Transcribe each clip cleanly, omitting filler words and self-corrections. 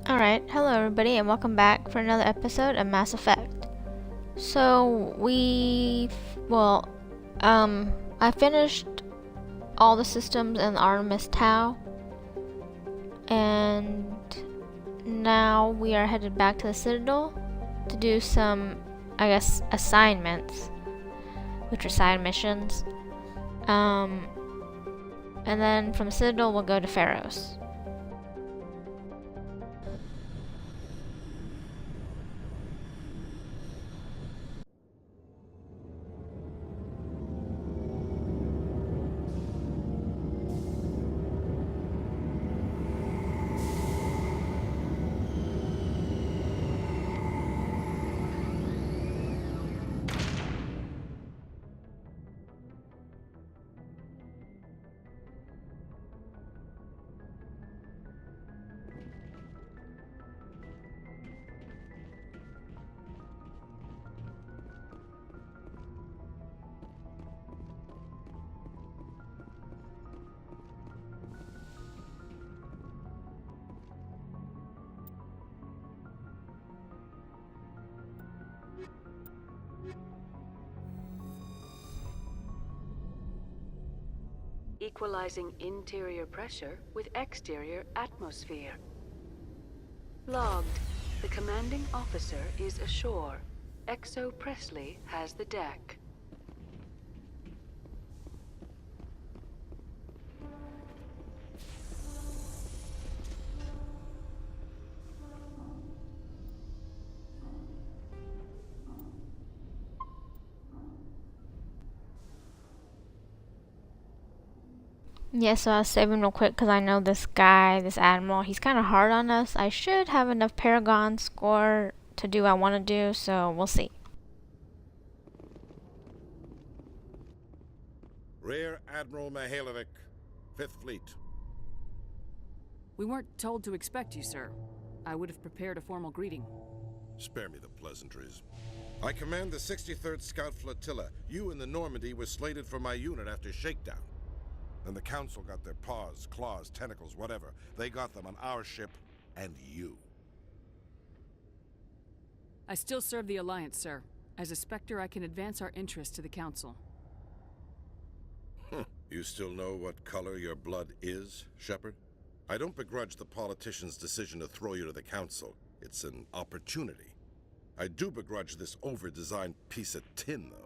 Alright, hello everybody, and welcome back for another episode of Mass Effect. Well, I finished all the systems in the Artemis Tau, and now we are headed back to the Citadel to do some, I guess, assignments, which are side missions. And then from Citadel we'll go to Pharos. Equalizing interior pressure with exterior atmosphere. Logged. The commanding officer is ashore. Exo Presley has the deck. Yeah, so I was saving real quick because I know this guy, this admiral, he's kind of hard on us. I should have enough Paragon score to do what I want to do, so we'll see. Rear Admiral Mihailovic, 5th Fleet. We weren't told to expect you, sir. I would have prepared a formal greeting. Spare me the pleasantries. I command the 63rd Scout Flotilla. You and the Normandy were slated for my unit after shakedown. Then the Council got their paws, claws, tentacles, whatever. They got them on our ship, and you. I still serve the Alliance, sir. As a Spectre, I can advance our interests to the Council. You still know what color your blood is, Shepard? I don't begrudge the politician's decision to throw you to the Council. It's an opportunity. I do begrudge this over-designed piece of tin, though.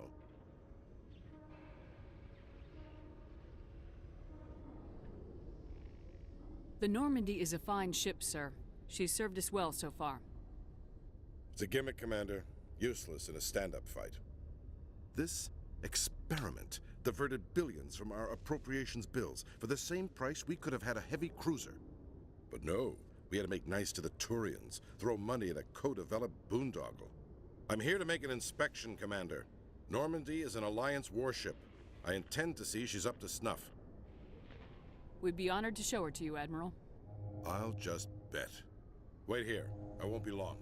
The Normandy is a fine ship, sir. She's served us well so far. It's a gimmick, Commander. Useless in a stand-up fight. This experiment diverted billions from our appropriations bills. For the same price, we could have had a heavy cruiser. But no, we had to make nice to the Turians, throw money at a co-developed boondoggle. I'm here to make an inspection, Commander. Normandy is an Alliance warship. I intend to see she's up to snuff. We'd be honored to show her to you, Admiral. I'll just bet. Wait here. I won't be long.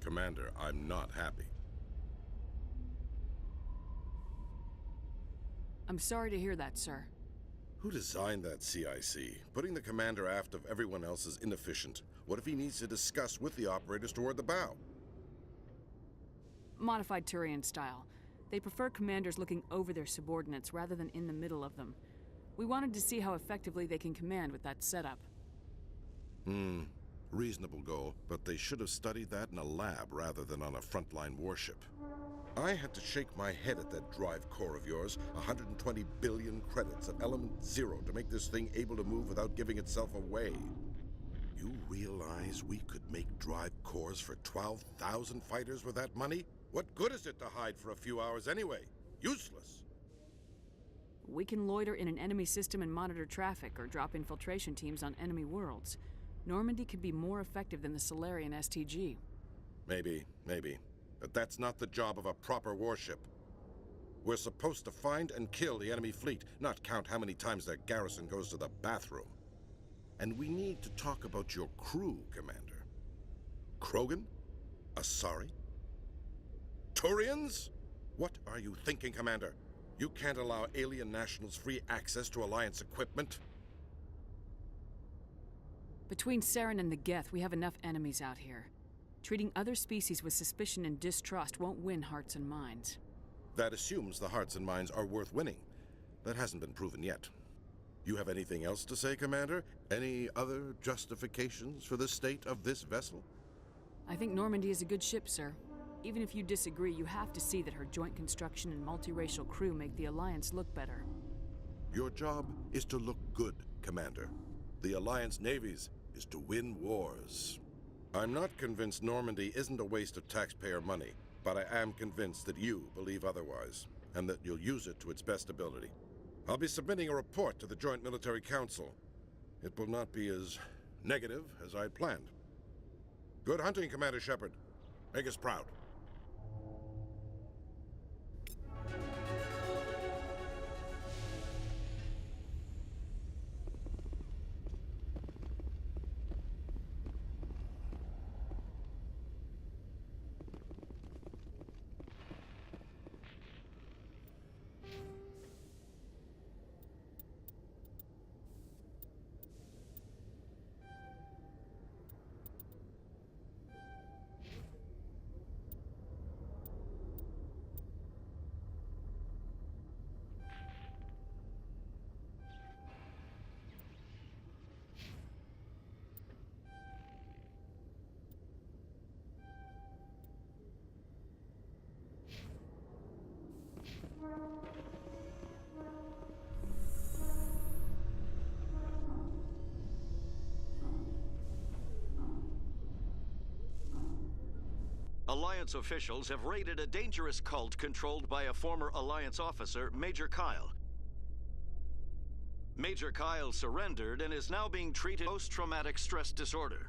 Commander, I'm not happy. I'm sorry to hear that, sir. Who designed that CIC? Putting the commander aft of everyone else is inefficient. What if he needs to discuss with the operators toward the bow? Modified Turian style. They prefer commanders looking over their subordinates rather than in the middle of them. We wanted to see how effectively they can command with that setup. Reasonable goal, but they should have studied that in a lab rather than on a frontline warship. I had to shake my head at that drive core of yours. 120 billion credits of element 0 to make this thing able to move without giving itself away. You realize we could make drive cores for 12,000 fighters with that money? What good is it to hide for a few hours anyway? Useless. We can loiter in an enemy system and monitor traffic or drop infiltration teams on enemy worlds. Normandy could be more effective than the Solarian STG. Maybe. But that's not the job of a proper warship. We're supposed to find and kill the enemy fleet, not count how many times their garrison goes to the bathroom. And we need to talk about your crew, Commander. Krogan? Asari? Turians? What are you thinking, Commander? You can't allow alien nationals free access to Alliance equipment. Between Saren and the Geth, we have enough enemies out here. Treating other species with suspicion and distrust won't win hearts and minds. That assumes the hearts and minds are worth winning. That hasn't been proven yet. You have anything else to say, Commander? Any other justifications for the state of this vessel? I think Normandy is a good ship, sir. Even if you disagree, you have to see that her joint construction and multiracial crew make the Alliance look better. Your job is to look good, Commander. The Alliance navies is to win wars. I'm not convinced Normandy isn't a waste of taxpayer money, but I am convinced that you believe otherwise, and that you'll use it to its best ability. I'll be submitting a report to the Joint Military Council. It will not be as negative as I'd planned. Good hunting, Commander Shepard. Make us proud. Alliance officials have raided a dangerous cult controlled by a former Alliance officer, Major Kyle. Major Kyle surrendered and is now being treated for post-traumatic stress disorder.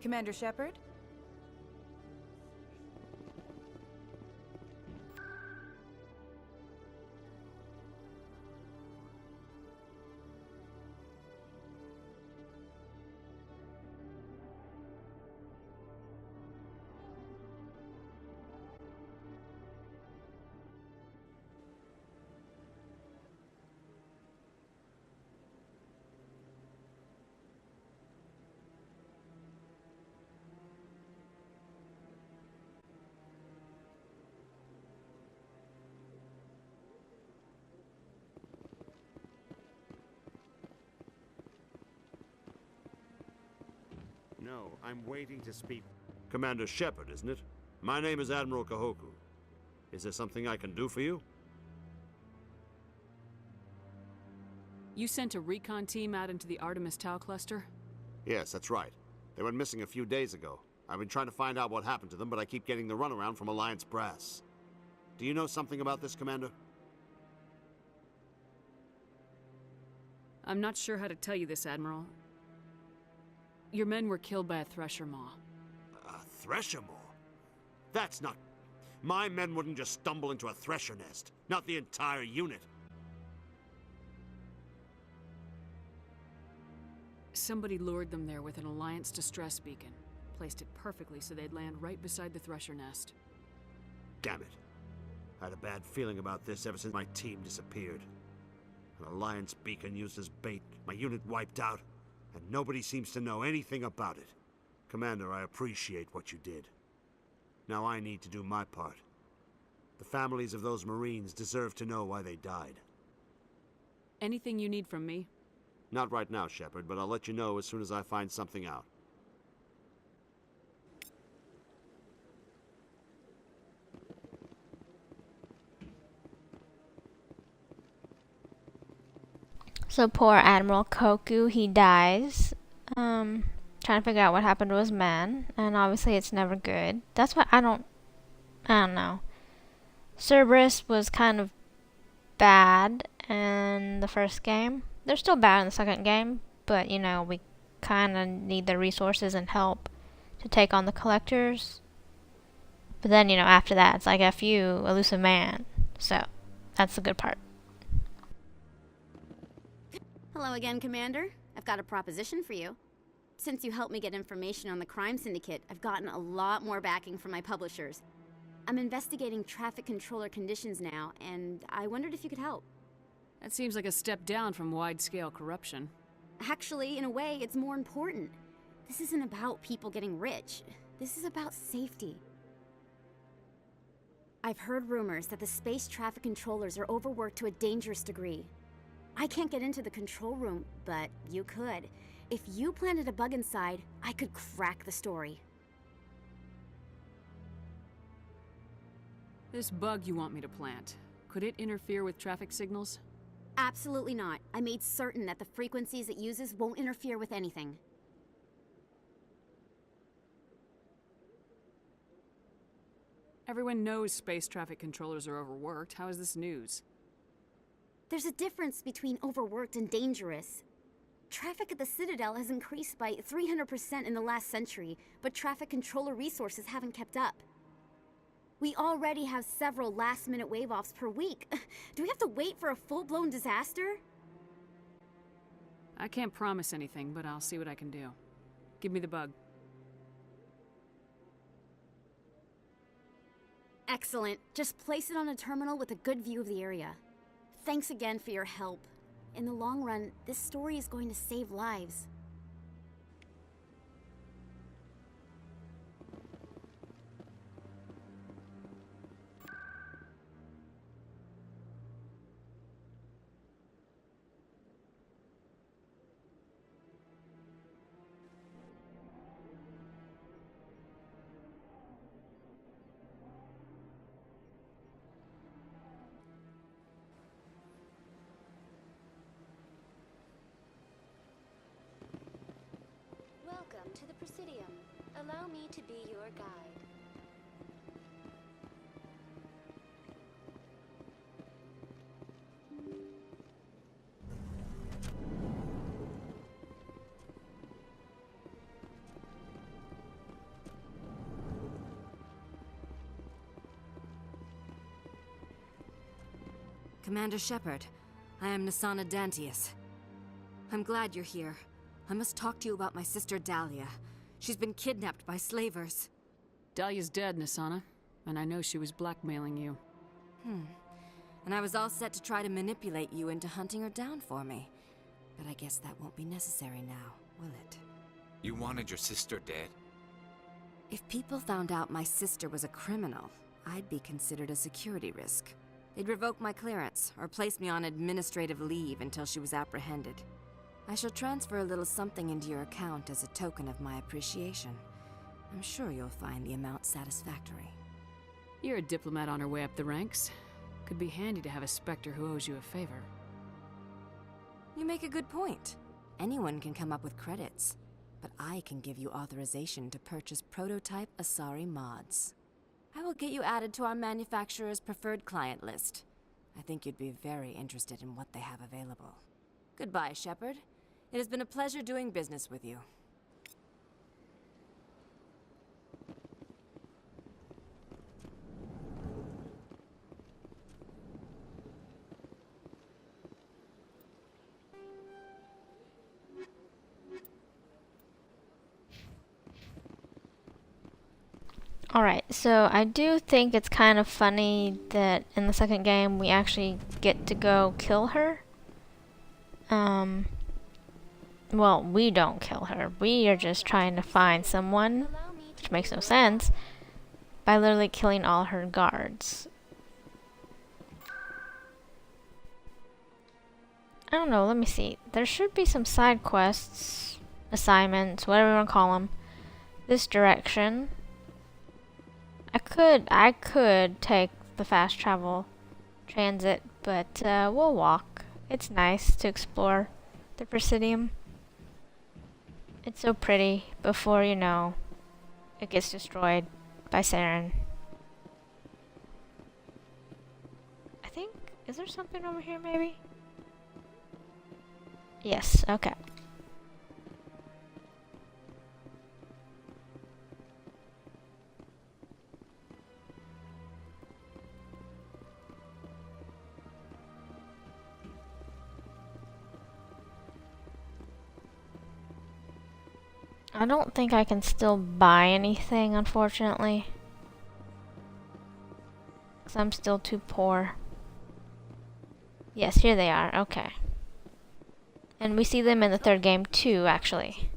Commander Shepard? No, I'm waiting to speak. Commander Shepard, isn't it? My name is Admiral Kahoku. Is there something I can do for you? You sent a recon team out into the Artemis Tau cluster? Yes, that's right. They went missing a few days ago. I've been trying to find out what happened to them, but I keep getting the runaround from Alliance brass. Do you know something about this, Commander? I'm not sure how to tell you this, Admiral. Your men were killed by a Thresher Maw. A Thresher Maw? That's not... My men wouldn't just stumble into a Thresher nest. Not the entire unit. Somebody lured them there with an Alliance distress beacon. Placed it perfectly so they'd land right beside the Thresher nest. Damn it. I had a bad feeling about this ever since my team disappeared. An Alliance beacon used as bait, my unit wiped out, and nobody seems to know anything about it. Commander, I appreciate what you did. Now I need to do my part. The families of those Marines deserve to know why they died. Anything you need from me? Not right now, Shepard, but I'll let you know as soon as I find something out. So poor Admiral Koku, he dies. Trying to figure out what happened to his men, and obviously it's never good. That's why I don't know. Cerberus was kind of bad in the first game. They're still bad in the second game, but you know, we kind of need the resources and help to take on the collectors. But then, you know, after that, it's like, F you, elusive man. So, that's the good part. Hello again, Commander. I've got a proposition for you. Since you helped me get information on the crime syndicate, I've gotten a lot more backing from my publishers. I'm investigating traffic controller conditions now, and I wondered if you could help. That seems like a step down from wide-scale corruption. Actually, in a way, it's more important. This isn't about people getting rich. This is about safety. I've heard rumors that the space traffic controllers are overworked to a dangerous degree. I can't get into the control room, but you could. If you planted a bug inside, I could crack the story. This bug you want me to plant, could it interfere with traffic signals? Absolutely not. I made certain that the frequencies it uses won't interfere with anything. Everyone knows space traffic controllers are overworked. How is this news? There's a difference between overworked and dangerous. Traffic at the Citadel has increased by 300% in the last century, but traffic controller resources haven't kept up. We already have several last-minute wave-offs per week. Do we have to wait for a full-blown disaster? I can't promise anything, but I'll see what I can do. Give me the bug. Excellent. Just place it on a terminal with a good view of the area. Thanks again for your help. In the long run, this story is going to save lives. Welcome to the Presidium. Allow me to be your guide. Commander Shepard, I am Nassana Dantius. I'm glad you're here. I must talk to you about my sister Dahlia. She's been kidnapped by slavers. Dahlia's dead, Nassana, and I know she was blackmailing you. And I was all set to try to manipulate you into hunting her down for me. But I guess that won't be necessary now, will it? You wanted your sister dead? If people found out my sister was a criminal, I'd be considered a security risk. They'd revoke my clearance, or place me on administrative leave until she was apprehended. I shall transfer a little something into your account as a token of my appreciation. I'm sure you'll find the amount satisfactory. You're a diplomat on her way up the ranks. Could be handy to have a Spectre who owes you a favor. You make a good point. Anyone can come up with credits, but I can give you authorization to purchase prototype Asari mods. I will get you added to our manufacturer's preferred client list. I think you'd be very interested in what they have available. Goodbye, Shepard. It has been a pleasure doing business with you. Alright, so I do think it's kind of funny that in the second game we actually get to go kill her. Well, we don't kill her. We are just trying to find someone, which makes no sense, by literally killing all her guards. I don't know, let me see. There should be some side quests, assignments, whatever you want to call them, this direction. I could take the fast travel transit, but we'll walk. It's nice to explore the Presidium. It's so pretty before, you know, it gets destroyed by Saren. I think... Is there something over here, maybe? Yes, okay. I don't think I can still buy anything, unfortunately. 'Cause I'm still too poor. Yes, here they are. Okay. And we see them in the third game too, actually.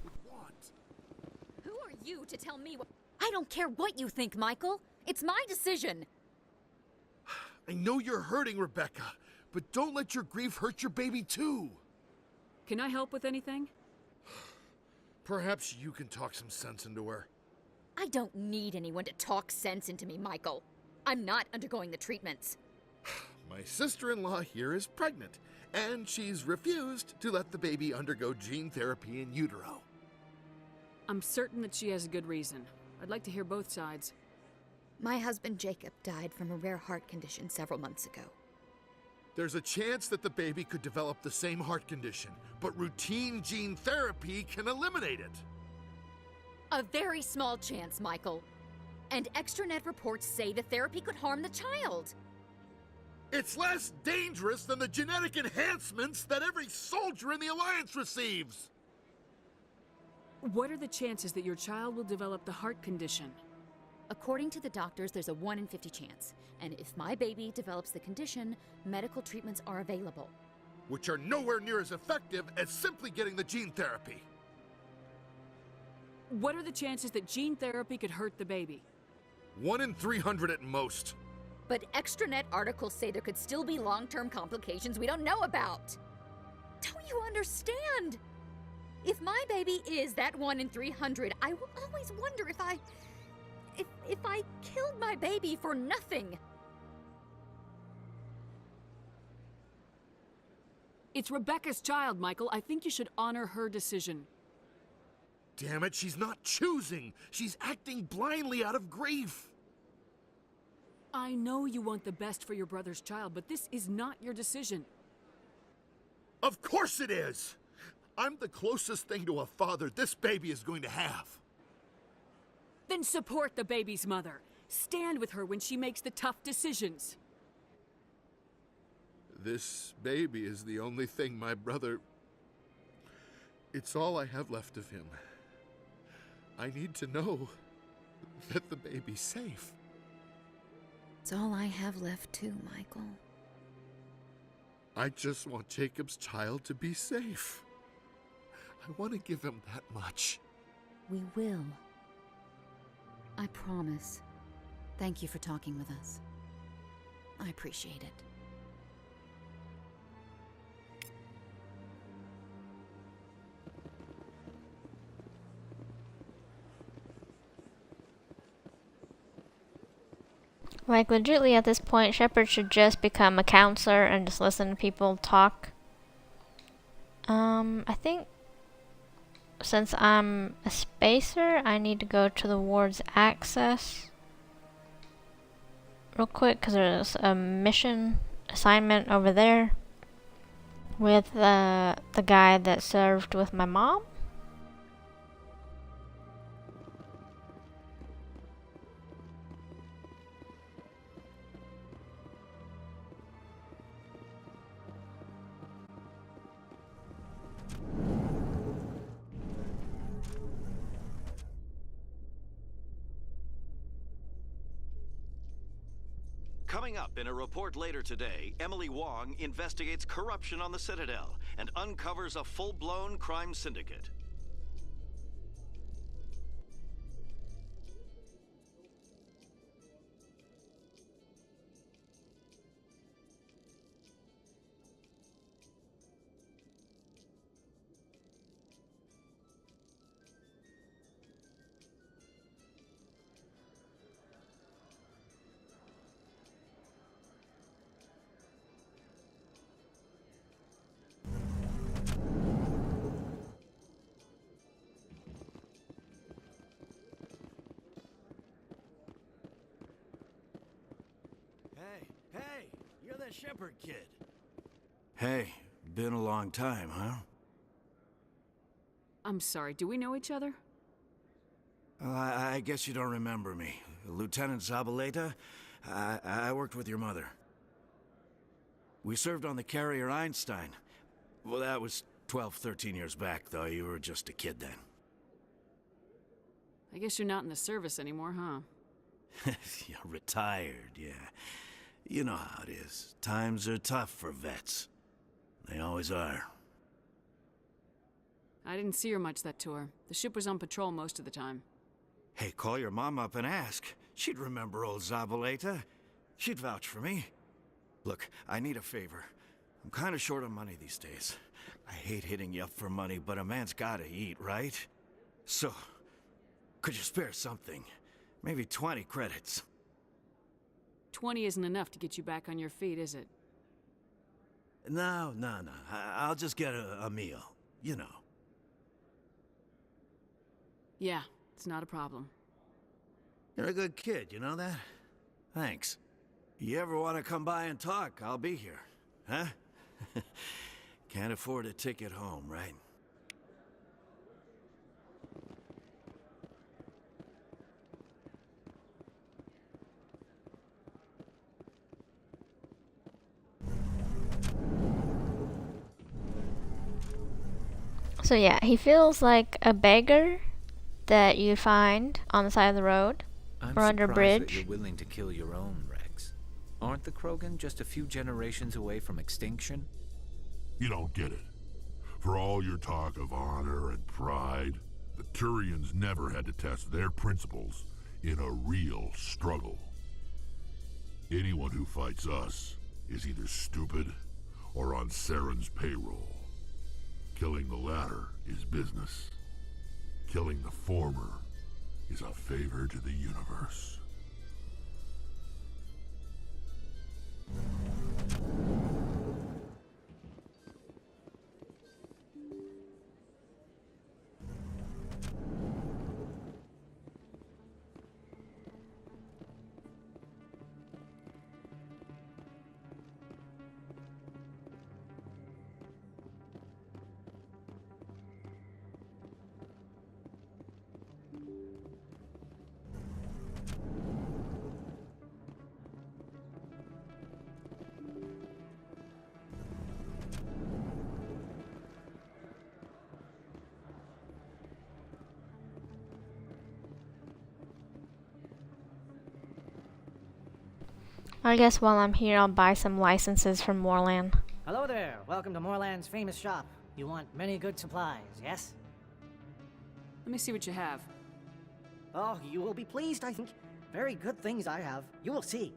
Who are you to tell me what... I don't care what you think, Michael. It's my decision. I know you're hurting, Rebecca, but don't let your grief hurt your baby too. Can I help with anything? Perhaps you can talk some sense into her. I don't need anyone to talk sense into me, Michael. I'm not undergoing the treatments. My sister-in-law here is pregnant, and she's refused to let the baby undergo gene therapy in utero. I'm certain that she has a good reason. I'd like to hear both sides. My husband Jacob died from a rare heart condition several months ago. There's a chance that the baby could develop the same heart condition, but routine gene therapy can eliminate it. A very small chance, Michael. And extranet reports say the therapy could harm the child. It's less dangerous than the genetic enhancements that every soldier in the Alliance receives. What are the chances that your child will develop the heart condition? According to the doctors, there's a 1 in 50 chance. And if my baby develops the condition, medical treatments are available. Which are nowhere near as effective as simply getting the gene therapy. What are the chances that gene therapy could hurt the baby? 1 in 300 at most. But extranet articles say there could still be long-term complications we don't know about. Don't you understand? If my baby is that 1 in 300, I will always wonder if I killed my baby for nothing. It's Rebecca's child, Michael. I think you should honor her decision. Damn it, she's not choosing. She's acting blindly out of grief. I know you want the best for your brother's child, but this is not your decision. Of course it is! I'm the closest thing to a father this baby is going to have. Then support the baby's mother. Stand with her when she makes the tough decisions. This baby is the only thing my brother... It's all I have left of him. I need to know that the baby's safe. It's all I have left too, Michael. I just want Jacob's child to be safe. I want to give him that much. We will. I promise. Thank you for talking with us. I appreciate it. Like, legitimately at this point, Shepard should just become a counselor and just listen to people talk. I think since I'm a spacer, I need to go to the ward's access real quick, because there's a mission assignment over there with the guy that served with my mom. Coming up in a report later today, Emily Wong investigates corruption on the Citadel and uncovers a full-blown crime syndicate. Hey, you're the Shepard kid. Hey, been a long time, huh? I'm sorry, do we know each other? Well, I guess you don't remember me. Lieutenant Zabaleta? I worked with your mother. We served on the carrier Einstein. Well, that was 12, 13 years back, though. You were just a kid then. I guess you're not in the service anymore, huh? You're retired, yeah. You know how it is. Times are tough for vets. They always are. I didn't see her much that tour. The ship was on patrol most of the time. Hey, call your mom up and ask. She'd remember old Zabaleta. She'd vouch for me. Look, I need a favor. I'm kind of short on money these days. I hate hitting you up for money, but a man's gotta eat, right? So, could you spare something? Maybe 20 credits. 20 isn't enough to get you back on your feet, is it? No. I'll just get a meal, you know. Yeah, it's not a problem. You're a good kid, you know that? Thanks. You ever want to come by and talk, I'll be here. Huh? Can't afford a ticket home, right? So yeah, he feels like a beggar that you find on the side of the road or under a bridge. That you're willing to kill your own, Rex. Aren't the Krogan just a few generations away from extinction? You don't get it. For all your talk of honor and pride, the Turians never had to test their principles in a real struggle. Anyone who fights us is either stupid or on Saren's payroll. Killing the latter is business. Killing the former is a favor to the universe. I guess while I'm here, I'll buy some licenses from Moorland. Hello there. Welcome to Moorland's famous shop. You want many good supplies, yes? Let me see what you have. Oh, you will be pleased, I think. Very good things I have. You will see.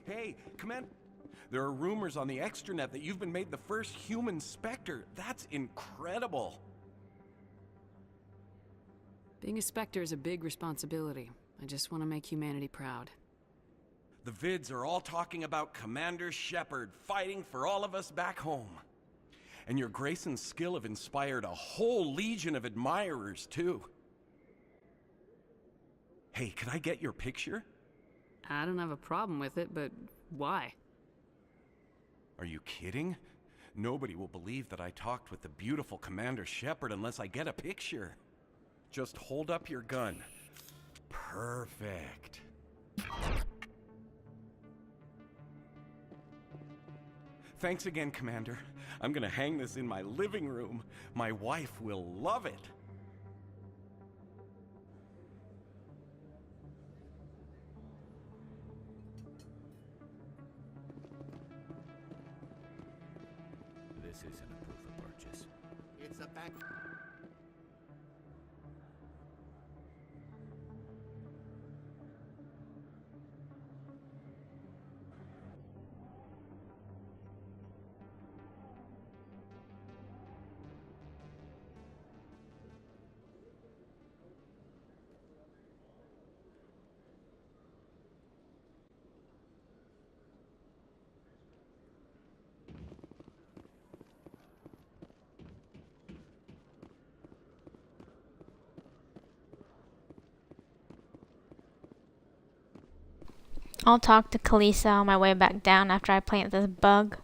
Hey, Command... There are rumors on the extranet that you've been made the first human Spectre. That's incredible. Being a Spectre is a big responsibility. I just want to make humanity proud. The vids are all talking about Commander Shepard fighting for all of us back home. And your grace and skill have inspired a whole legion of admirers, too. Hey, can I get your picture? I don't have a problem with it, but why? Are you kidding? Nobody will believe that I talked with the beautiful Commander Shepard unless I get a picture. Just hold up your gun. Perfect. Thanks again, Commander. I'm gonna hang this in my living room. My wife will love it. This isn't a proof of purchase. It's a back. I'll talk to Kalisa on my way back down after I plant this bug.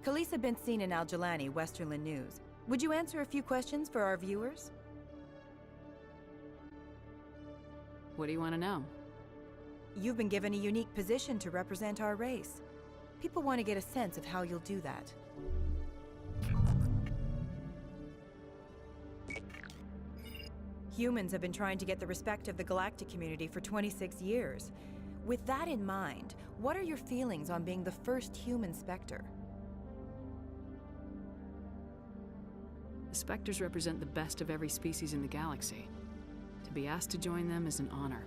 Kalisa bint Sinan Al-Jalani, Westerland News. Would you answer a few questions for our viewers? What do you want to know? You've been given a unique position to represent our race. People want to get a sense of how you'll do that. Humans have been trying to get the respect of the galactic community for 26 years. With that in mind, what are your feelings on being the first human Spectre? The Spectres represent the best of every species in the galaxy. To be asked to join them is an honor.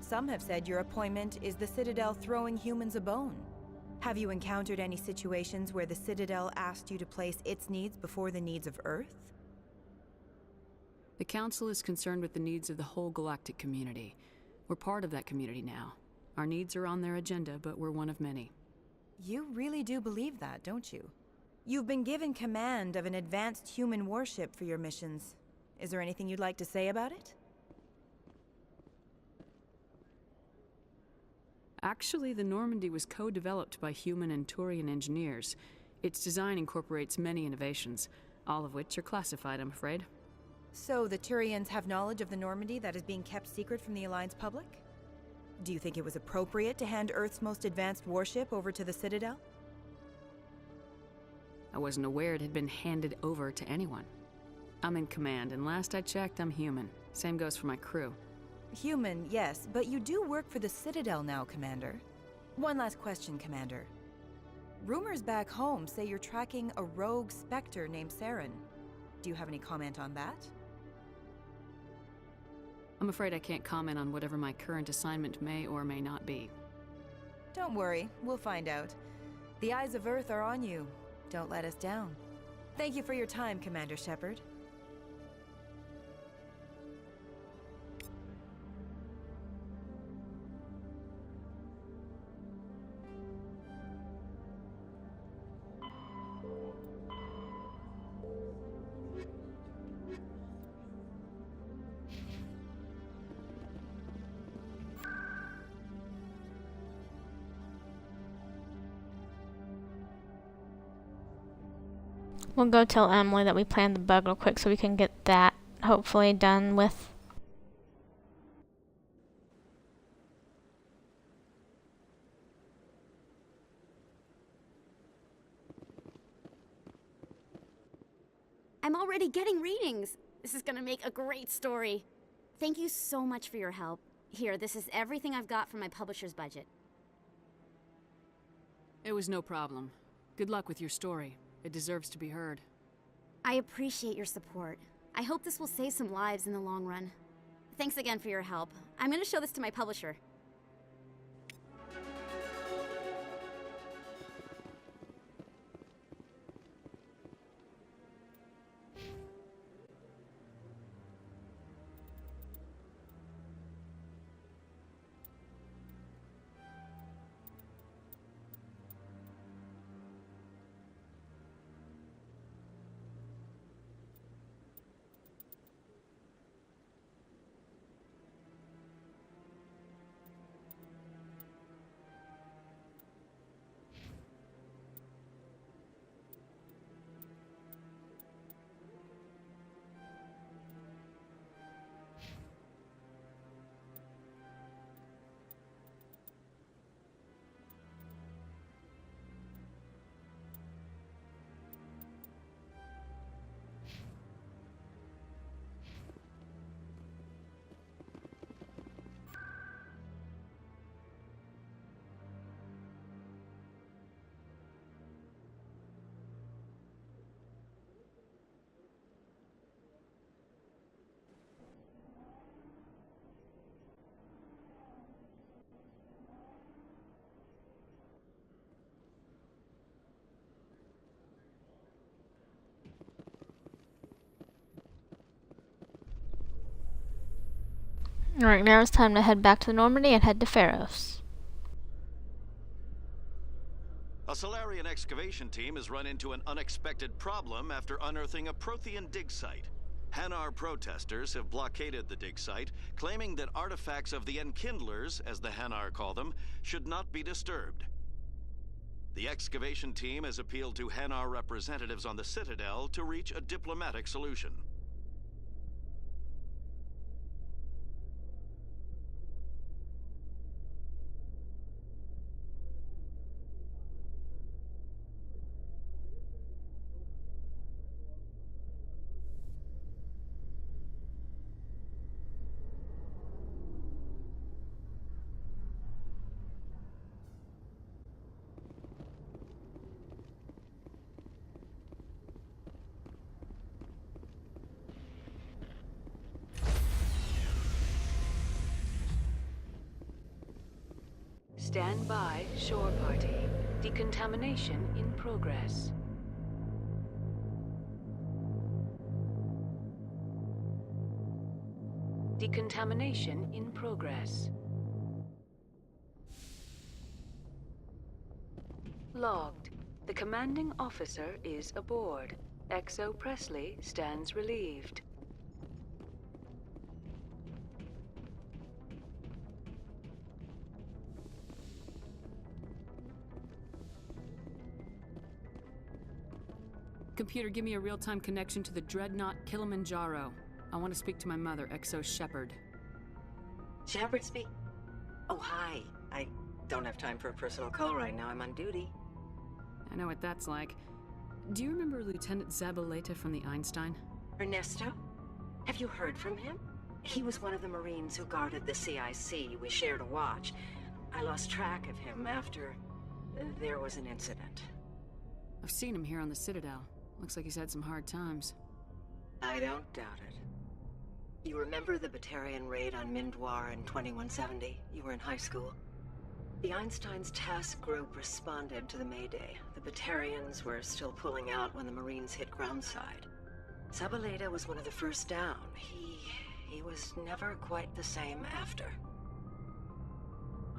Some have said your appointment is the Citadel throwing humans a bone. Have you encountered any situations where the Citadel asked you to place its needs before the needs of Earth? The Council is concerned with the needs of the whole galactic community. We're part of that community now. Our needs are on their agenda, but we're one of many. You really do believe that, don't you? You've been given command of an advanced human warship for your missions. Is there anything you'd like to say about it? Actually, the Normandy was co-developed by human and Turian engineers. Its design incorporates many innovations, all of which are classified, I'm afraid. So the Turians have knowledge of the Normandy that is being kept secret from the Alliance public? Do you think it was appropriate to hand Earth's most advanced warship over to the Citadel? I wasn't aware it had been handed over to anyone. I'm in command, and last I checked, I'm human. Same goes for my crew. Human, yes, but you do work for the Citadel now, Commander. One last question, Commander. Rumors back home say you're tracking a rogue Spectre named Saren. Do you have any comment on that? I'm afraid I can't comment on whatever my current assignment may or may not be. Don't worry, we'll find out. The eyes of Earth are on you. Don't let us down. Thank you for your time, Commander Shepard. We'll go tell Emily that we planned the bug real quick so we can get that hopefully done with. I'm already getting readings. This is gonna make a great story. Thank you so much for your help. Here, this is everything I've got from my publisher's budget. It was no problem. Good luck with your story. It deserves to be heard. I appreciate your support. I hope this will save some lives in the long run. Thanks again for your help. I'm gonna show this to my publisher. Alright, now it's time to head back to Normandy and head to Pharos. A Solarian excavation team has run into an unexpected problem after unearthing a Prothean dig site. Hanar protesters have blockaded the dig site, claiming that artifacts of the Enkindlers, as the Hanar call them, should not be disturbed. The excavation team has appealed to Hanar representatives on the Citadel to reach a diplomatic solution. Stand by, shore party. Decontamination in progress. Decontamination in progress. Logged. The commanding officer is aboard. XO Presley stands relieved. Computer, give me a real-time connection to the Dreadnought Kilimanjaro. I want to speak to my mother, XO Shepard. Shepard speak? Oh, hi. I don't have time for a personal call right now. I'm on duty. I know what that's like. Do you remember Lieutenant Zabaleta from the Einstein? Ernesto? Have you heard from him? He was one of the Marines who guarded the CIC. We shared a watch. I lost track of him after there was an incident. I've seen him here on the Citadel. Looks like he's had some hard times. I don't doubt it. You remember the Batarian raid on Mindwar in 2170? You were in high school. The Einstein's task group responded to the Mayday. The Batarians were still pulling out when the Marines hit groundside. Zabaleta was one of the first down. He was never quite the same after.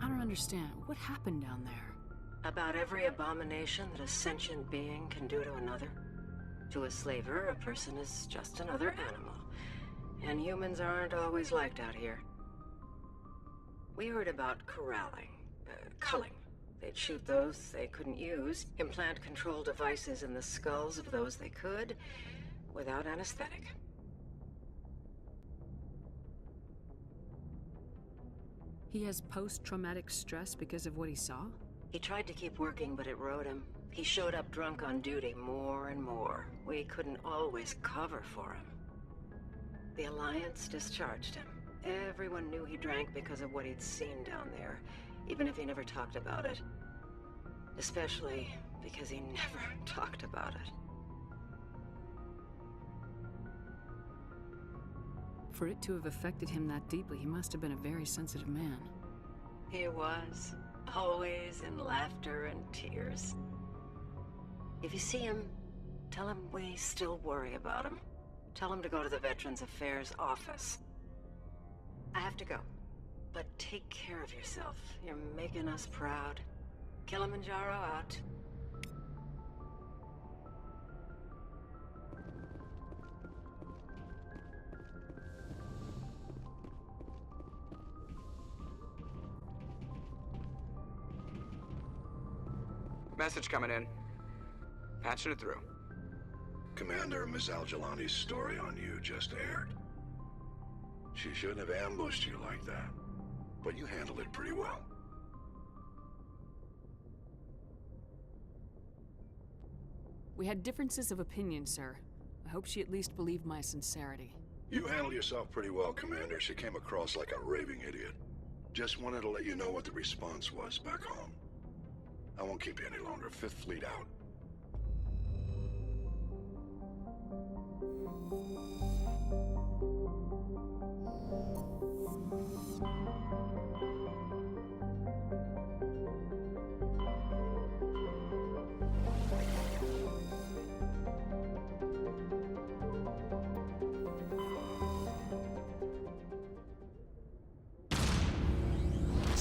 I don't understand. What happened down there? About every abomination that a sentient being can do to another. To a slaver, a person is just another animal. And humans aren't always liked out here. We heard about corralling, culling. They'd shoot those they couldn't use, implant control devices in the skulls of those they could, without anesthetic. He has post-traumatic stress because of what he saw? He tried to keep working, but it rode him. He showed up drunk on duty more and more. We couldn't always cover for him. The Alliance discharged him. Everyone knew he drank because of what he'd seen down there, even if he never talked about it. Especially because he never talked about it. For it to have affected him that deeply, he must have been a very sensitive man. He was. Always in laughter and tears. If you see him, tell him we still worry about him. Tell him to go to the Veterans Affairs office. I have to go, but take care of yourself. You're making us proud. Kilimanjaro out. Message coming in. Patching it through. Commander, Ms. Al-Jalani's story on you just aired. She shouldn't have ambushed you like that, but you handled it pretty well. We had differences of opinion, sir. I hope she at least believed my sincerity. You handled yourself pretty well, Commander. She came across like a raving idiot. Just wanted to let you know what the response was back home. I won't keep you any longer. Fifth Fleet out.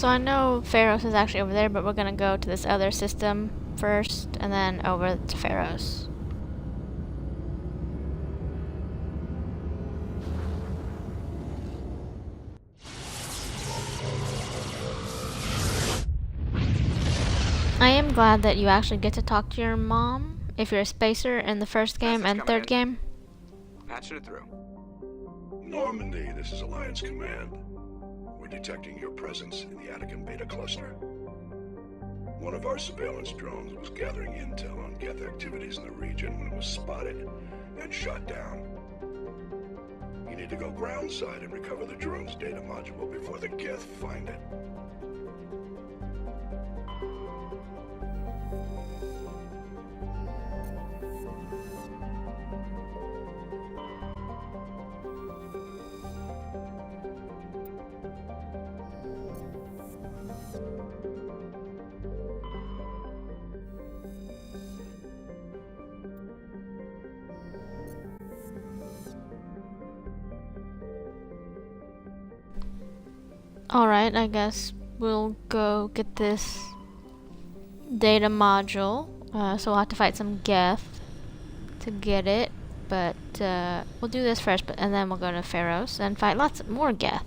So I know Pharos is actually over there, but we're gonna go to this other system first, and then over to Pharos. I am glad that you actually get to talk to your mom if you're a spacer in the first game and third game. Patching it through. Normandy, this is Alliance Command. We're detecting your presence in the Attican Beta Cluster. One of our surveillance drones was gathering intel on Geth activities in the region when it was spotted and shot down. You need to go groundside and recover the drone's data module before the Geth find it. Alright, I guess we'll go get this data module. So we'll have to fight some Geth to get it. But we'll do this first, and then we'll go to Pharos and fight lots more Geth.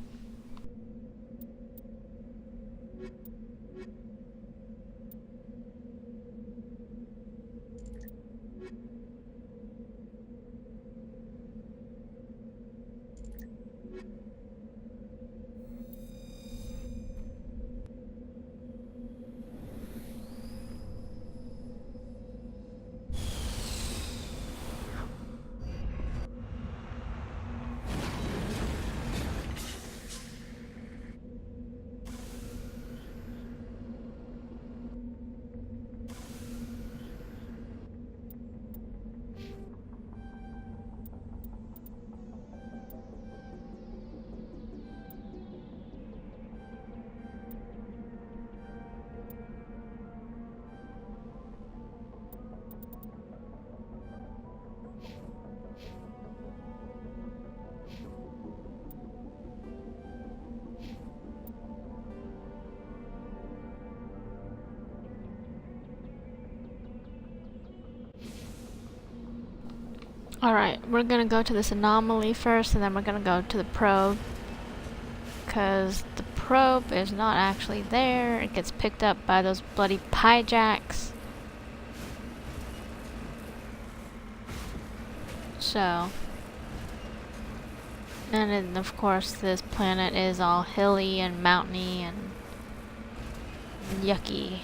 Alright, we're gonna go to this anomaly first, and then we're gonna go to the probe. Because the probe is not actually there. It gets picked up by those bloody Pyjaks. So. And then, of course, this planet is all hilly and mountainy and yucky.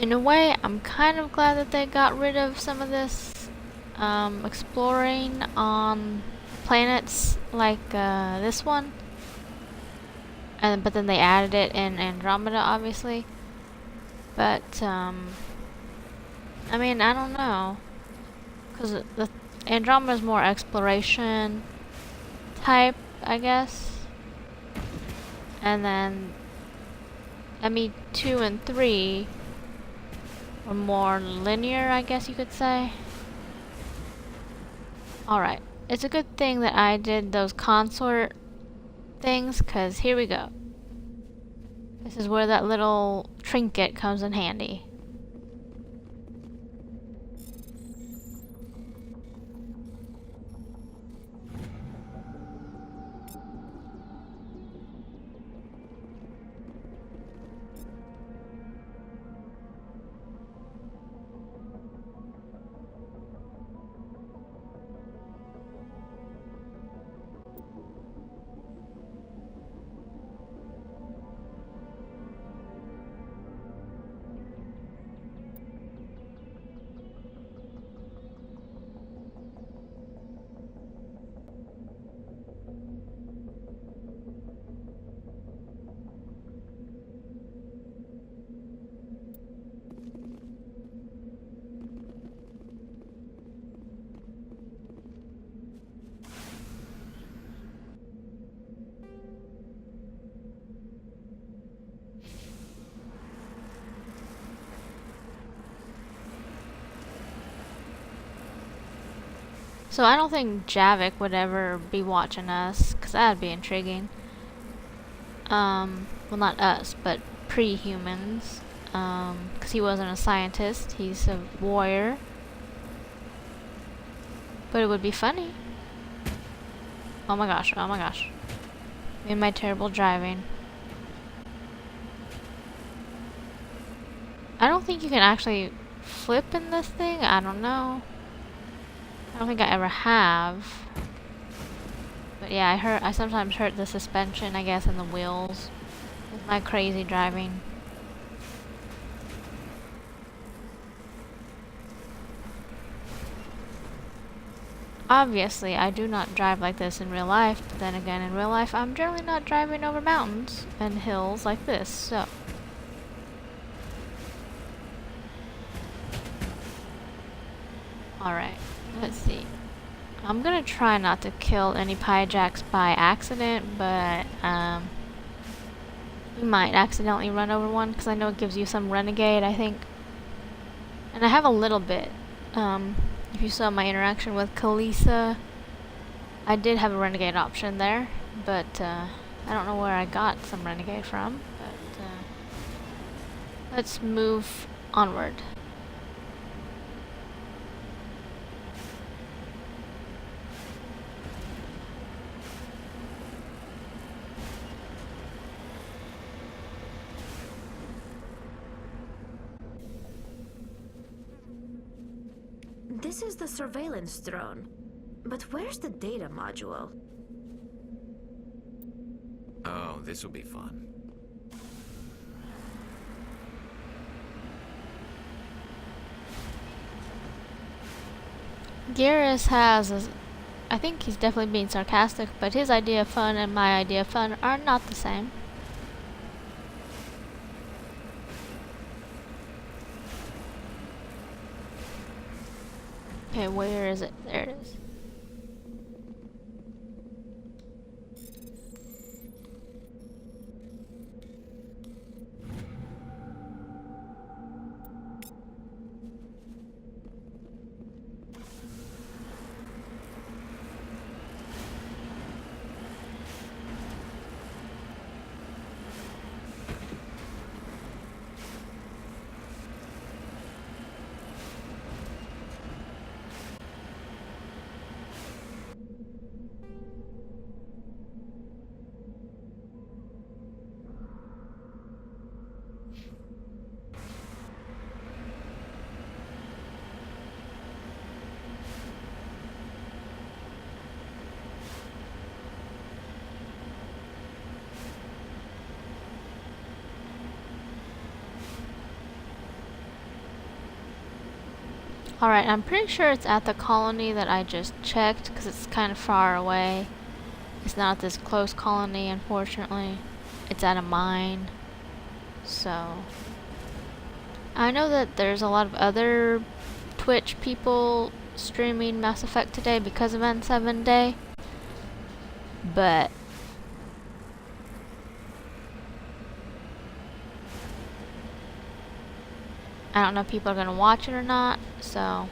In a way, I'm kind of glad that they got rid of some of this exploring on planets like this one. But then they added it in Andromeda, obviously. But, I mean, I don't know. Because the Andromeda's more exploration type, I guess. And then ME2 and 3 were more linear, I guess you could say. Alright, it's a good thing that I did those consort things, because here we go. This is where that little trinket comes in handy. So I don't think Javik would ever be watching us, because that'd be intriguing. Well, not us, but pre-humans. Because he wasn't a scientist, he's a warrior. But it would be funny. Oh my gosh, oh my gosh. Me and my terrible driving. I don't think you can actually flip in this thing. I don't know. I don't think I ever have. But yeah, I sometimes hurt the suspension, I guess, and the wheels with my crazy driving. Obviously, I do not drive like this in real life, but then again, in real life, I'm generally not driving over mountains and hills like this, so. Alright, let's see. I'm gonna try not to kill any Pyjaks by accident, but, we might accidentally run over one, because I know it gives you some renegade, I think. And I have a little bit. If you saw my interaction with Kalisa, I did have a renegade option there, but I don't know where I got some renegade from, but let's move onward. This is the surveillance drone. But where's the data module? Oh, this will be fun. Garrus has, I think he's definitely being sarcastic, but his idea of fun and my idea of fun are not the same. Okay, where is it? There it is. Alright, I'm pretty sure it's at the colony that I just checked, because it's kind of far away. It's not this close colony, unfortunately. It's at a mine. So, I know that there's a lot of other Twitch people streaming Mass Effect today because of N7 Day. But I don't know if people are gonna watch it or not, so.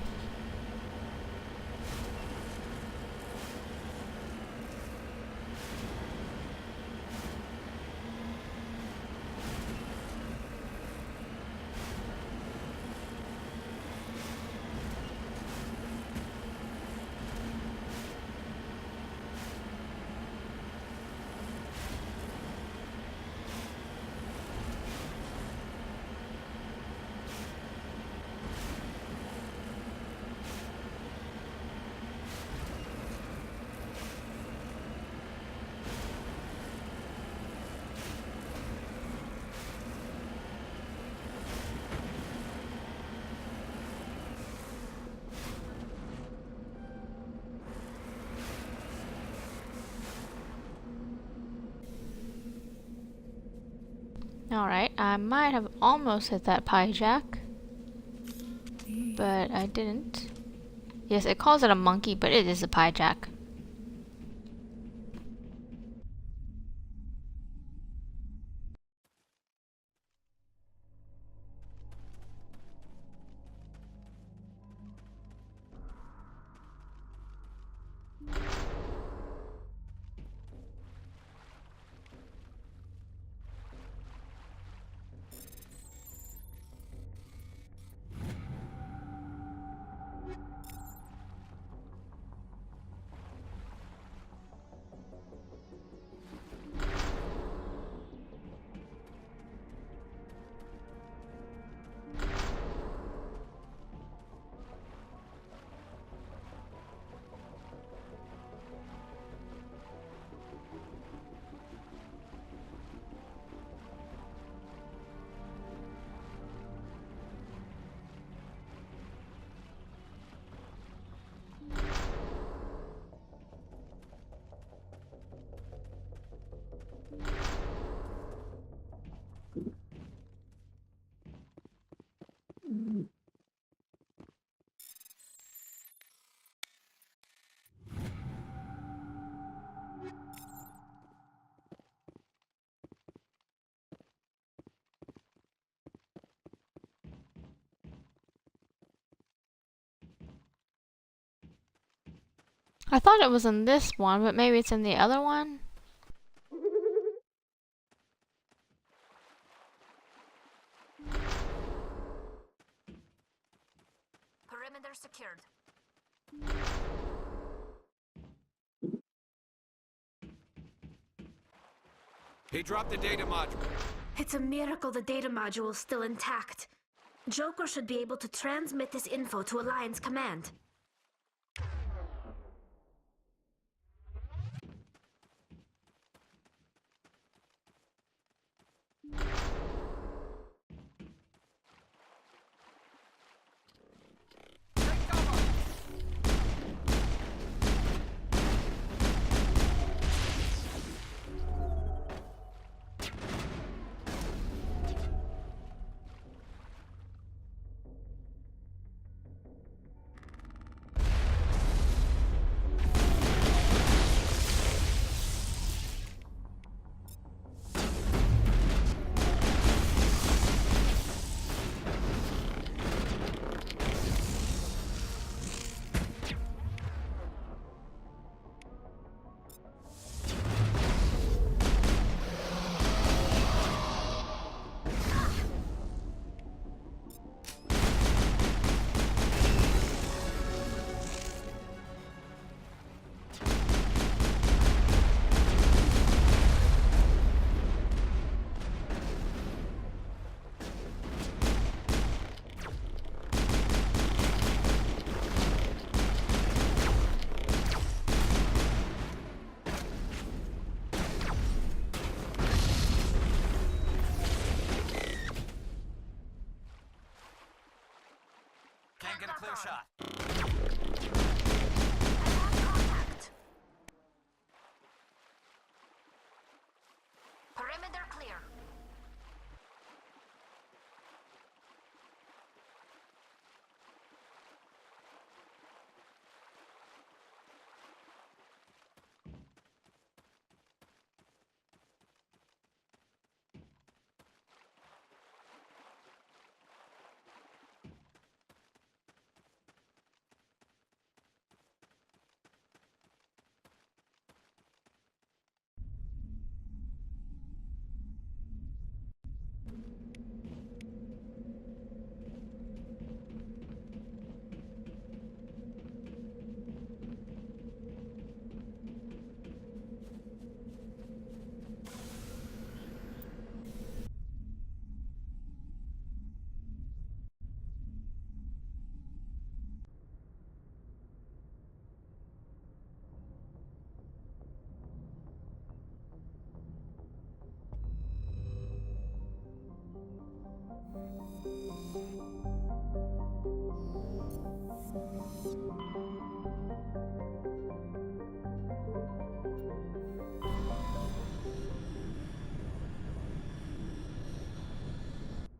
Alright, I might have almost hit that Pyjak, but I didn't. Yes, it calls it a monkey, but it is a Pyjak. I thought it was in this one, but maybe it's in the other one? Perimeter secured. He dropped the data module. It's a miracle the data module is still intact. Joker should be able to transmit this info to Alliance Command. Can't get a clear shot. Perimeter clear.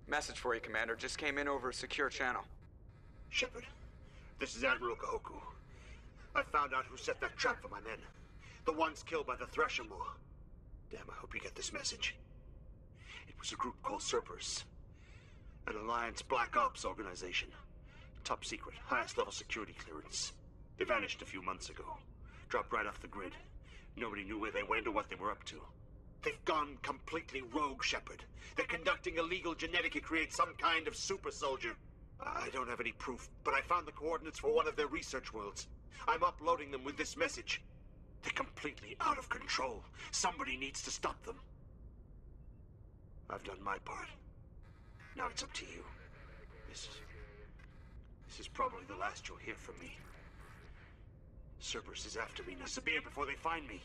Message for you, Commander. Just came in over a secure channel. Shepard, this is Admiral Kahoku. I found out who set that trap for my men. The ones killed by the Thresher Moor. Damn, I hope you get this message. It was a group called Cerberus. An Alliance Black Ops organization. Top secret, highest level security clearance. They vanished a few months ago. Dropped right off the grid. Nobody knew where they went or what they were up to. They've gone completely rogue, Shepard. They're conducting illegal genetic to create some kind of super soldier. I don't have any proof, but I found the coordinates for one of their research worlds. I'm uploading them with this message. They're completely out of control. Somebody needs to stop them. I've done my part. Now it's up to you. This is probably the last you'll hear from me. Cerberus is after me. Now disappear before they find me.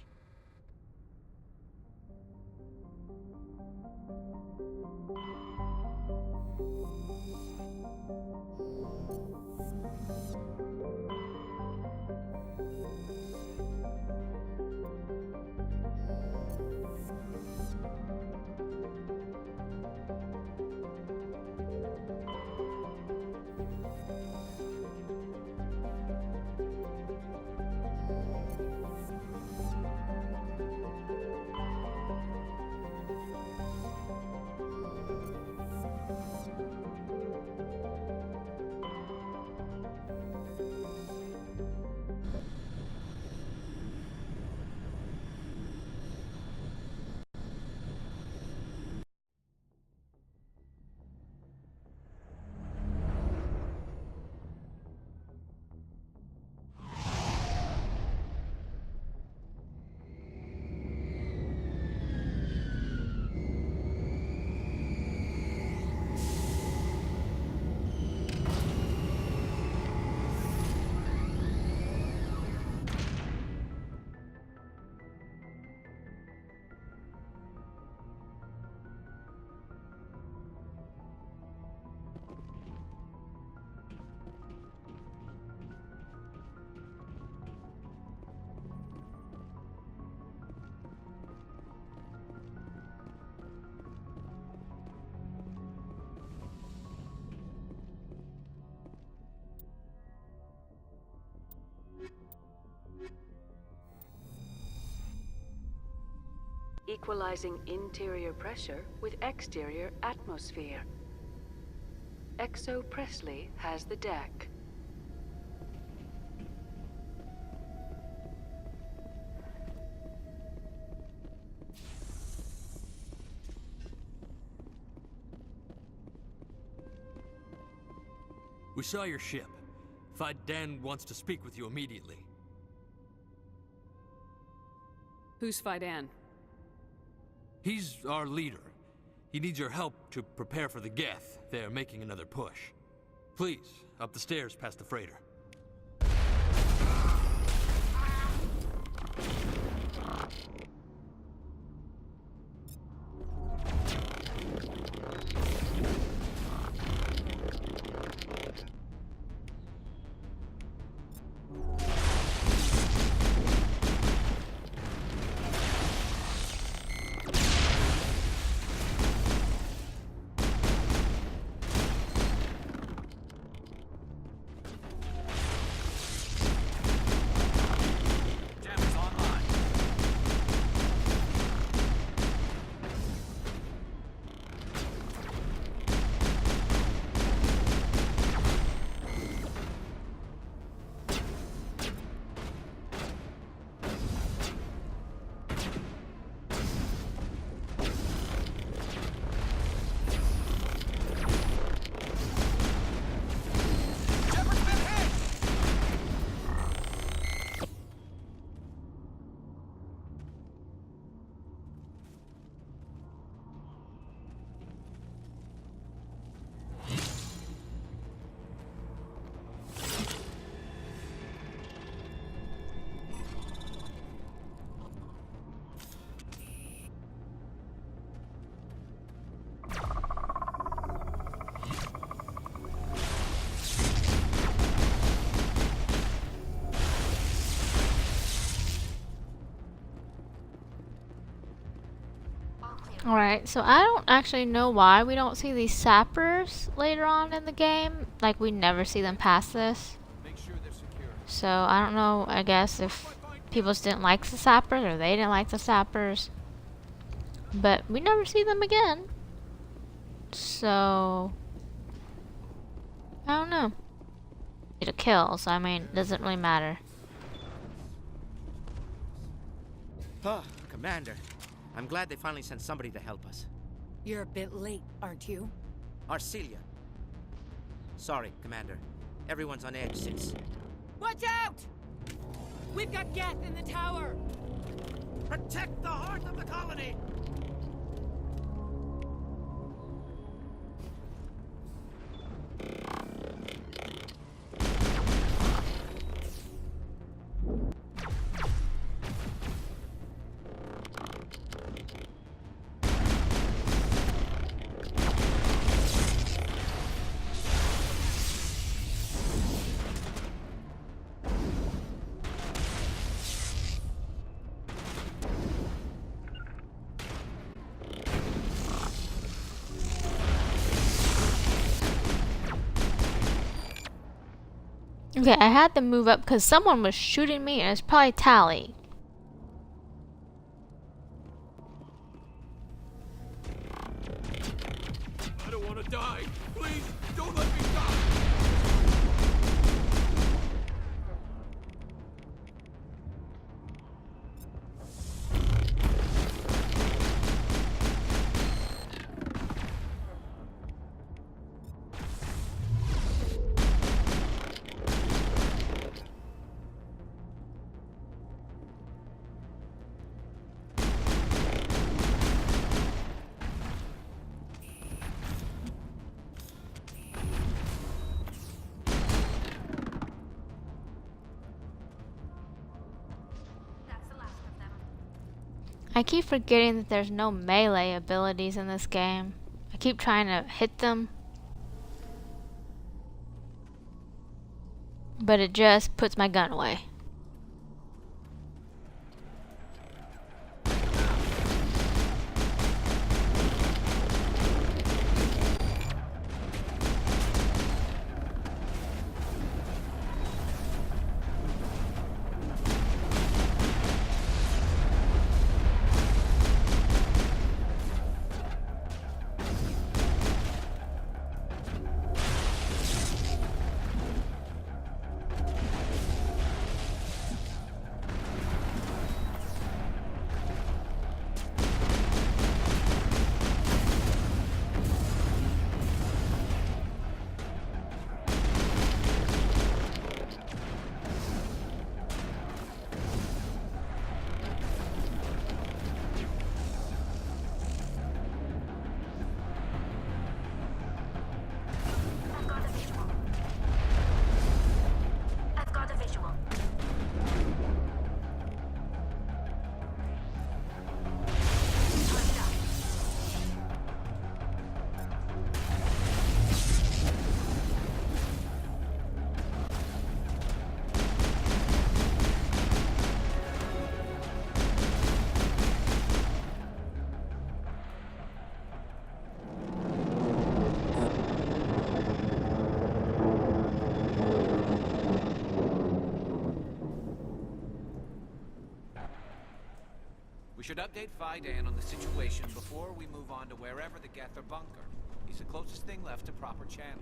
equalizing interior pressure with exterior atmosphere. Exo Presley has the deck. We saw your ship. Fai-Dan wants to speak with you immediately. Who's Fai-Dan? He's our leader. He needs your help to prepare for the Geth. They're making another push. Please, up the stairs past the freighter. Alright, so I don't actually know why we don't see these sappers later on in the game. Like, we never see them past this. So, I don't know, I guess, if people just didn't like the sappers or they didn't like the sappers. But we never see them again. So, I don't know. Need a kill, so I mean, it doesn't really matter. Oh, Commander. I'm glad they finally sent somebody to help us. You're a bit late, aren't you? Arcelia. Sorry, Commander. Everyone's on edge since... Watch out! We've got Geth in the tower! Protect the heart of the colony! Okay, I had to move up because someone was shooting me, and it's probably Tali. I don't want to die. Please, don't let me die. I keep forgetting that there's no melee abilities in this game. I keep trying to hit them, but it just puts my gun away. We should update Faidan on the situation before we move on to wherever the Geth are bunker. He's the closest thing left to proper channels.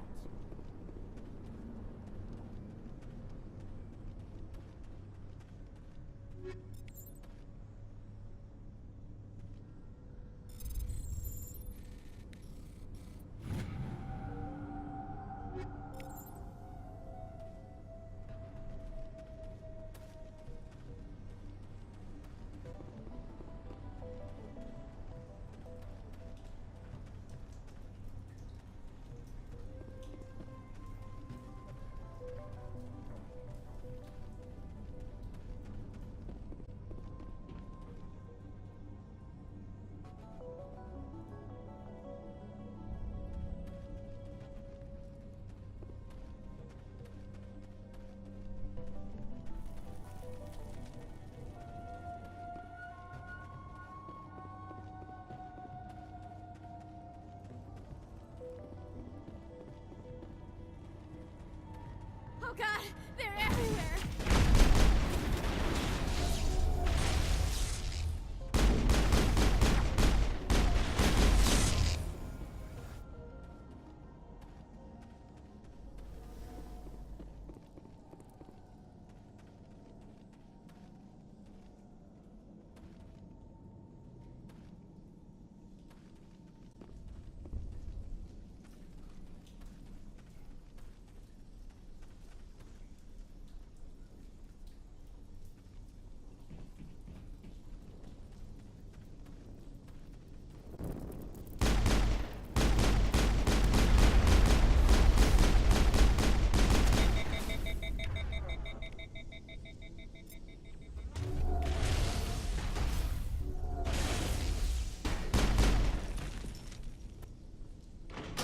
Oh god, they're everywhere!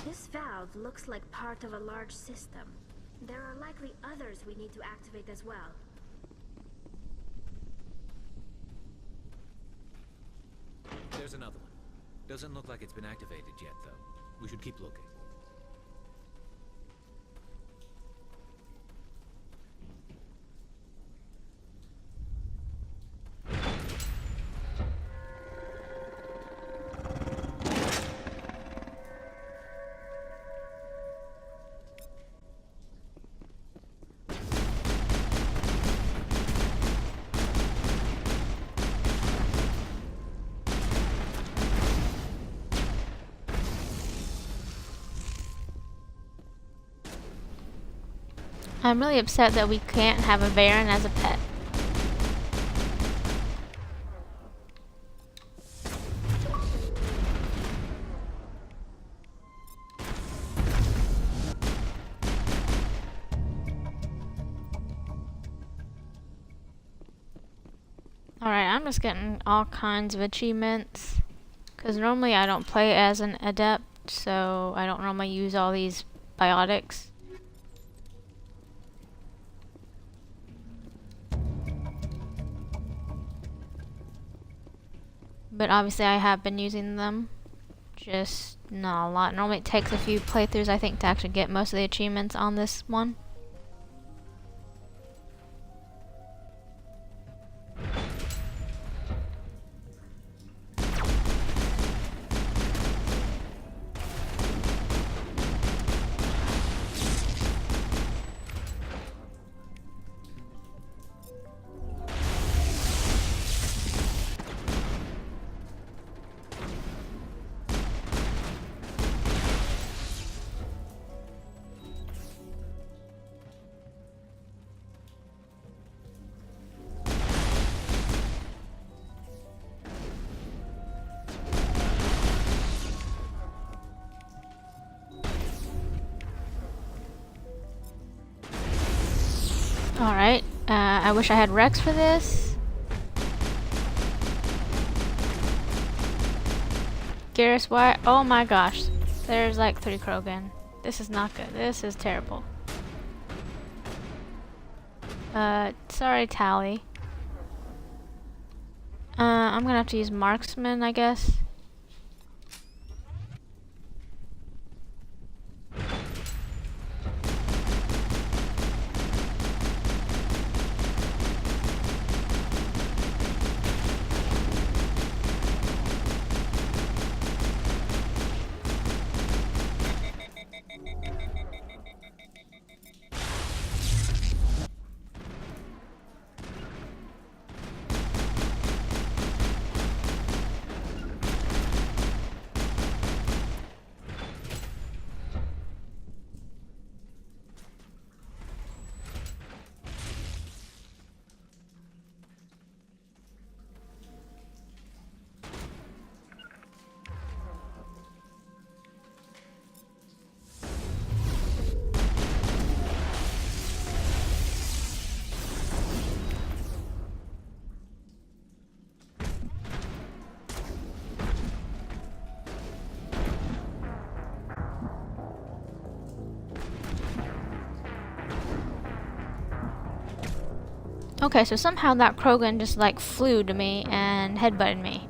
This valve looks like part of a large system. There are likely others we need to activate as well. There's another one. Doesn't look like it's been activated yet, though. We should keep looking. I'm really upset that we can't have a Varen as a pet. Alright, I'm just getting all kinds of achievements. Because normally I don't play as an adept, so I don't normally use all these biotics. But obviously I have been using them, just not a lot. Normally it takes a few playthroughs, I think, to actually get most of the achievements on this one. Alright, I wish I had Rex for this. Garrus, why? Oh my gosh. There's like 3 Krogan. This is not good. This is terrible. Sorry, Tally. I'm gonna have to use Marksman, I guess. Okay, so somehow that Krogan just like flew to me and headbutted me.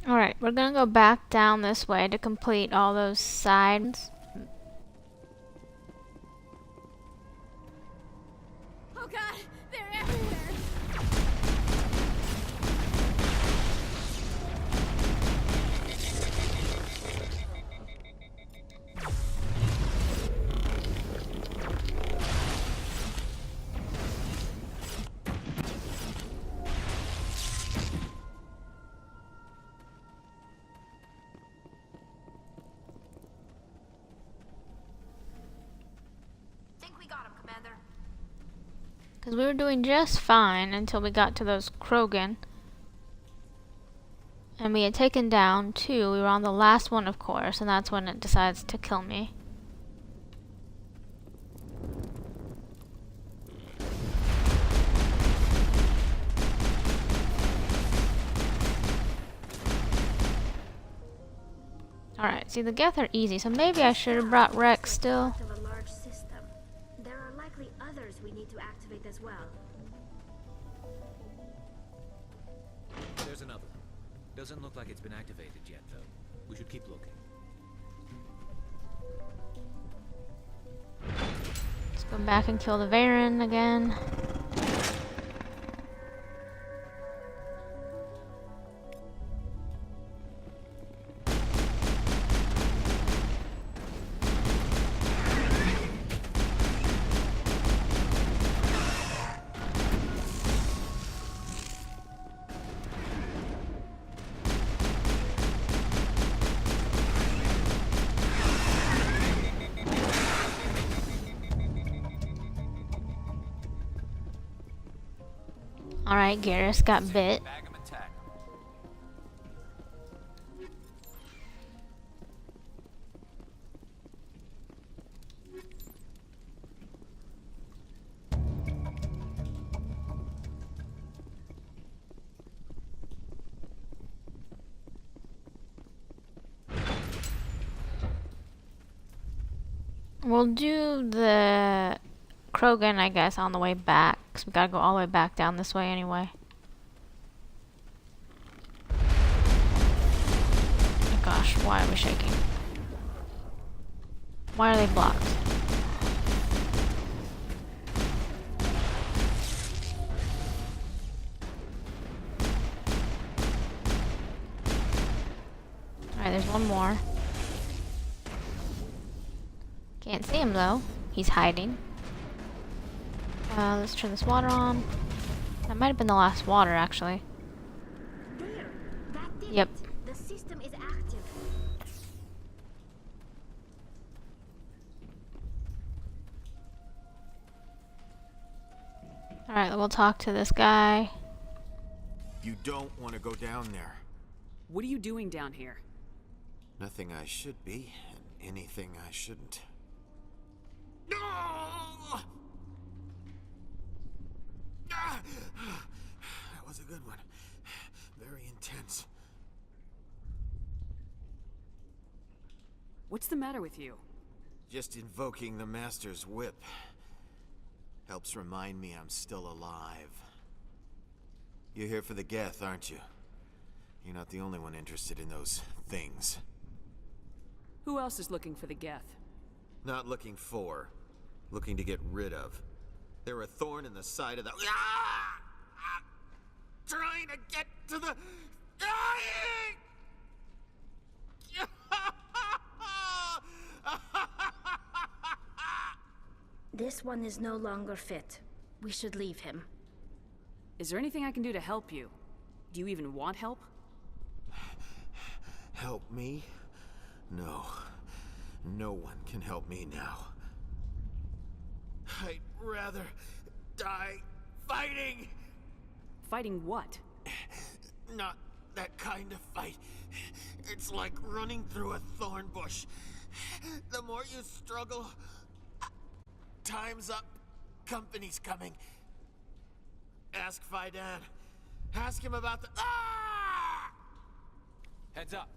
Alright, we're gonna go back down this way to complete all those sides. Oh god, they're everywhere! Because we were doing just fine until we got to those Krogan. And we had taken down 2. We were on the last one, of course, and that's when it decides to kill me. Alright, see, the Geth are easy, so maybe I should have brought Rex still. As well. There's another one. Doesn't look like it's been activated yet, though. We should keep looking. Let's go back and kill the Varen again. Alright, Garrus got bit. We'll do the Krogan, I guess, on the way back. Because we gotta go all the way back down this way anyway. Oh gosh, why are we shaking? Why are they blocked? Alright, there's one more. Can't see him though. He's hiding. Let's turn this water on. That might have been the last water, actually. There, that did Yep. it. The system is active. Alright, we'll talk to this guy. You don't want to go down there. What are you doing down here? Nothing I should be, and anything I shouldn't. No! That was a good one. Very intense. What's the matter with you? Just invoking the Master's whip helps remind me I'm still alive. You're here for the Geth, aren't you? You're not the only one interested in those things. Who else is looking for the Geth? Not looking for, looking to get rid of. They're a thorn in the side of the... Ah! Ah! Trying to get to the... Dying! This one is no longer fit. We should leave him. Is there anything I can do to help you? Do you even want help? Help me? No. No one can help me now. I'd rather die fighting! Fighting what? Not that kind of fight. It's like running through a thorn bush. The more you struggle, time's up. Company's coming. Ask Faidan. Ask him about the... Ah! Heads up.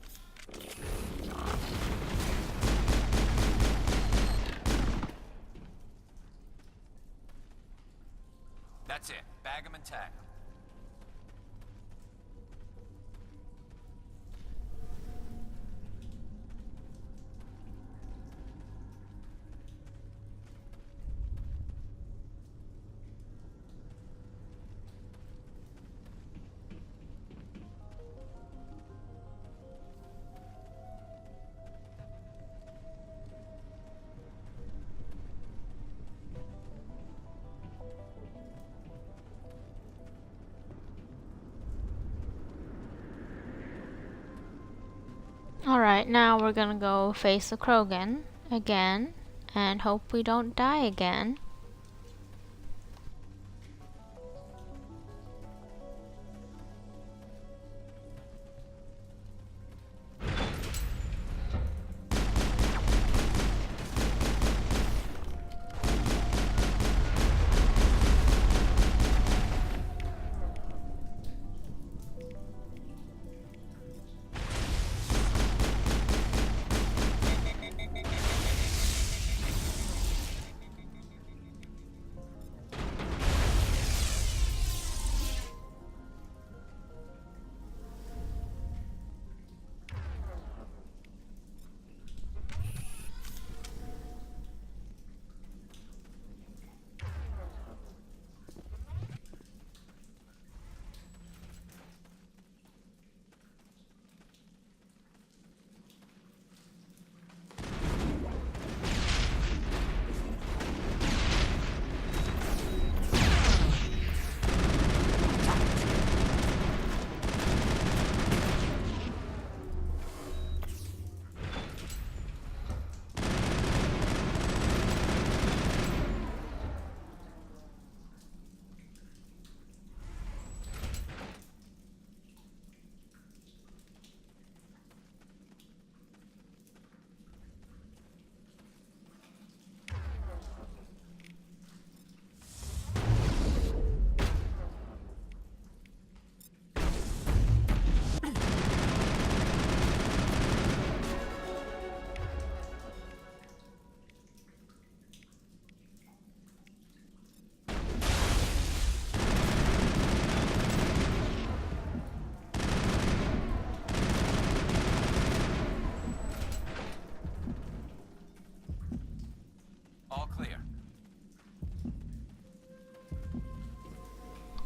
That's it. Bag 'em and tag 'em. Alright, now we're gonna go face the Krogan again and hope we don't die again.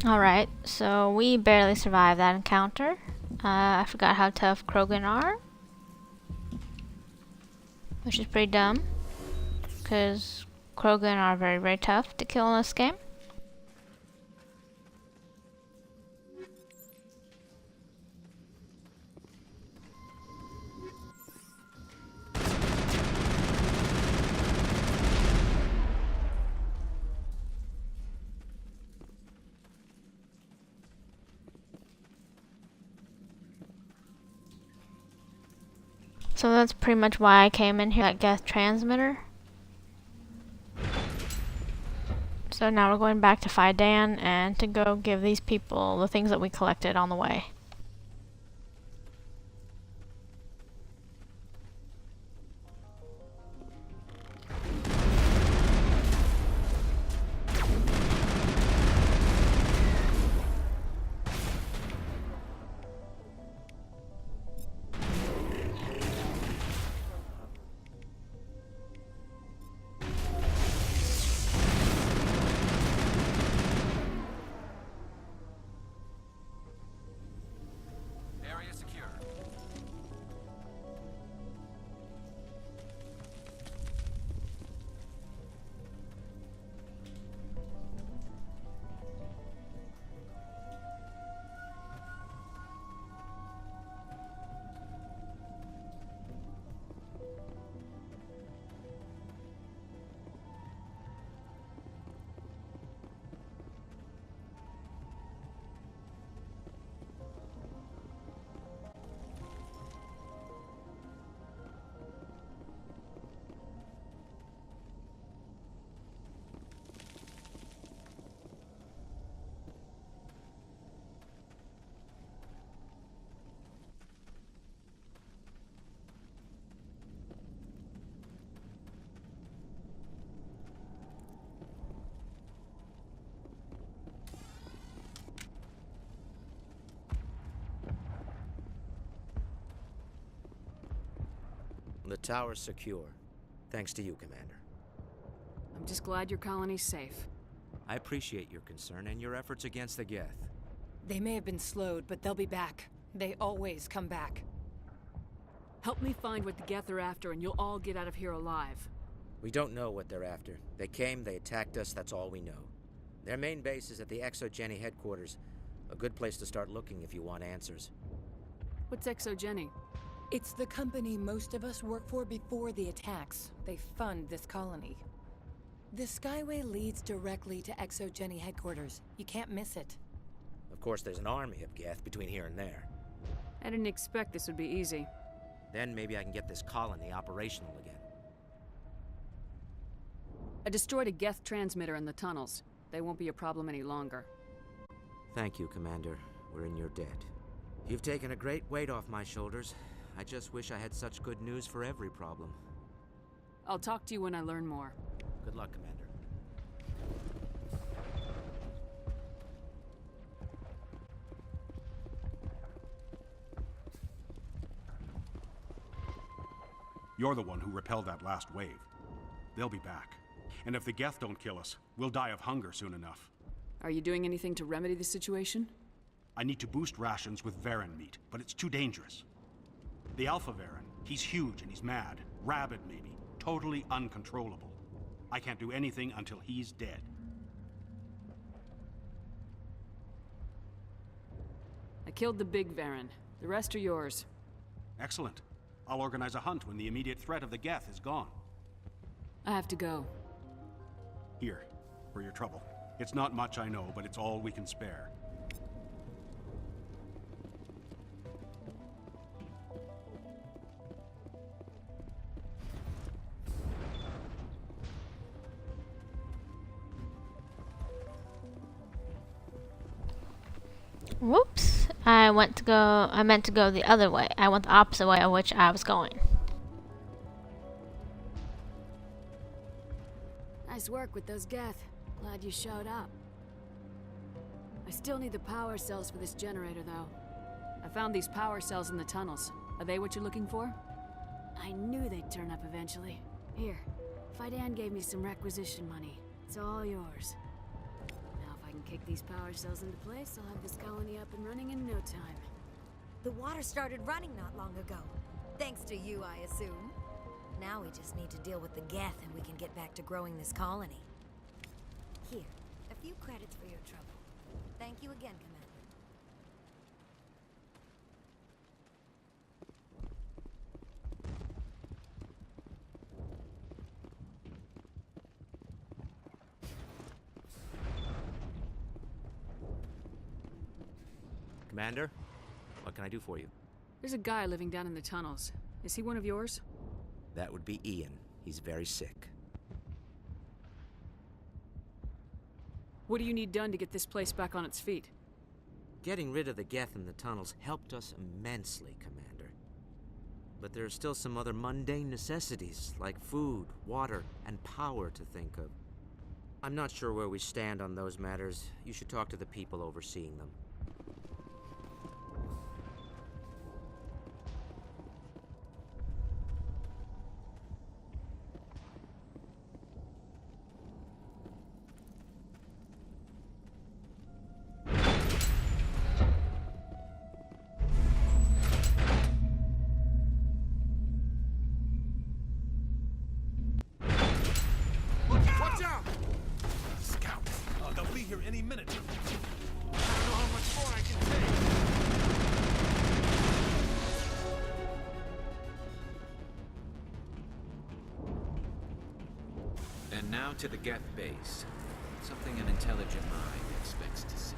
Alright, so we barely survived that encounter. I forgot how tough Krogan are. Which is pretty dumb. Because Krogan are very, very tough to kill in this game. So that's pretty much why I came in here, that Geth transmitter. So now we're going back to Fidan and to go give these people the things that we collected on the way. Area secure. The tower's secure. Thanks to you, Commander. I'm just glad your colony's safe. I appreciate your concern and your efforts against the Geth. They may have been slowed, but they'll be back. They always come back. Help me find what the Geth are after, and you'll all get out of here alive. We don't know what they're after. They came, they attacked us, that's all we know. Their main base is at the ExoGeni headquarters. A good place to start looking if you want answers. What's ExoGeni? It's the company most of us work for before the attacks. They fund this colony. The Skyway leads directly to ExoGeni headquarters. You can't miss it. Of course, there's an army of Geth between here and there. I didn't expect this would be easy. Then maybe I can get this colony operational again. I destroyed a Geth transmitter in the tunnels. They won't be a problem any longer. Thank you, Commander. We're in your debt. You've taken a great weight off my shoulders. I just wish I had such good news for every problem. I'll talk to you when I learn more. Good luck, Commander. You're the one who repelled that last wave. They'll be back. And if the Geth don't kill us, we'll die of hunger soon enough. Are you doing anything to remedy the situation? I need to boost rations with Varren meat, but it's too dangerous. The Alpha Varren, he's huge and he's mad. Rabid, maybe. Totally uncontrollable. I can't do anything until he's dead. I killed the big Varren. The rest are yours. Excellent. I'll organize a hunt when the immediate threat of the Geth is gone. I have to go. Here, for your trouble. It's not much, I know, but it's all we can spare. Whoops. I meant to go the other way. I went the opposite way of which I was going. Nice work with those Geth. Glad you showed up. I still need the power cells for this generator, though. I found these power cells in the tunnels. Are they what you're looking for? I knew they'd turn up eventually. Here, Fidan gave me some requisition money. It's all yours. Now if I can kick these power cells into place, I'll have this colony up and running in no time. The water started running not long ago. Thanks to you, I assume. Now we just need to deal with the Geth and we can get back to growing this colony. Here, a few credits for your trouble. Thank you again, Commander. Commander, what can I do for you? There's a guy living down in the tunnels. Is he one of yours? That would be Ian. He's very sick. What do you need done to get this place back on its feet? Getting rid of the Geth in the tunnels helped us immensely, Commander. But there are still some other mundane necessities, like food, water, and power to think of. I'm not sure where we stand on those matters. You should talk to the people overseeing them. Watch out! Scout. They'll be here any minute. I don't know how much more I can take. And now to the Geth base. Something an intelligent mind expects to see.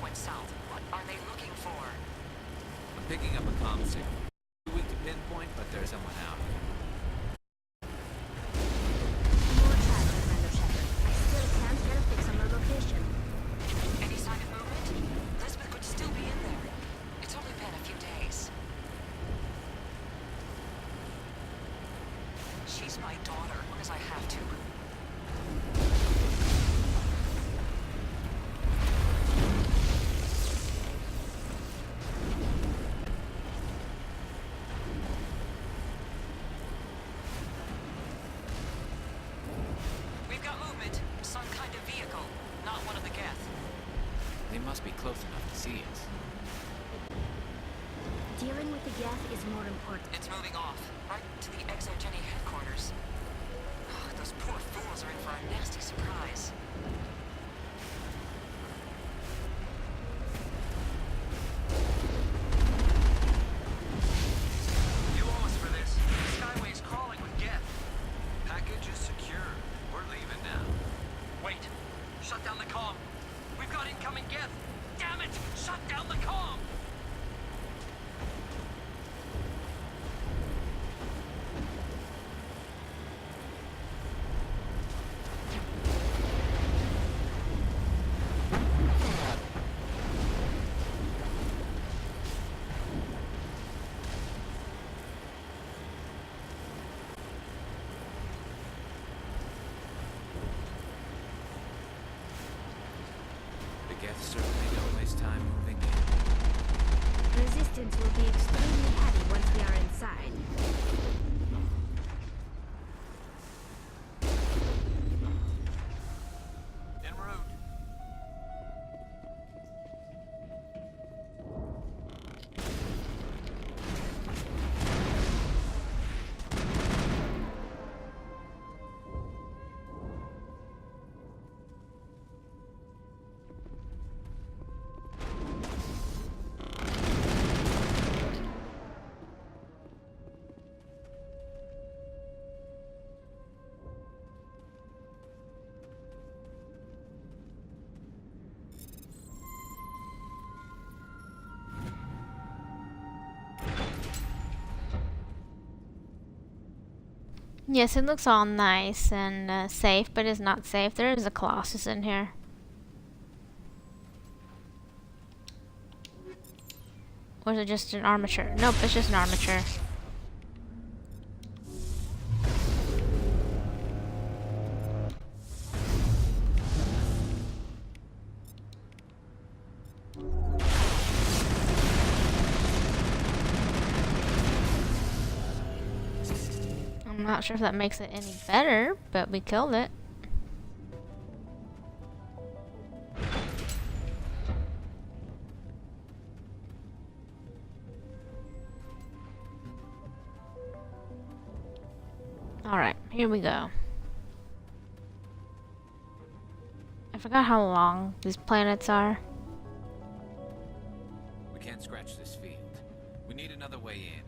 Went south. What are they looking for? I'm picking up a comm signal. Too weak to pinpoint, but there's someone out. More tracks, Commander Shepard. I still can't get a fix on their location. Any sign of movement? Elizabeth could still be in there. It's only been a few days. She's my daughter, as I have to. They must be close enough to see us. Dealing with the Geth is more important. It's moving off, right to the ExoGeni headquarters. Oh, those poor fools are in for a nasty surprise. You owe us for this. The Skyway's crawling with Geth. Package is secure. We're leaving now. Wait. Shut down the comm. We've got incoming Geth! Damn it! Shut down the comm! distance will be extremely heavy once we are inside. En route. Yes, it looks all nice and safe, but it's not safe. There is a Colossus in here. Or is it just an armature? Nope, it's just an armature. I'm not sure if that makes it any better, but we killed it. Alright, here we go. I forgot how long these planets are. We can't scratch this field. We need another way in.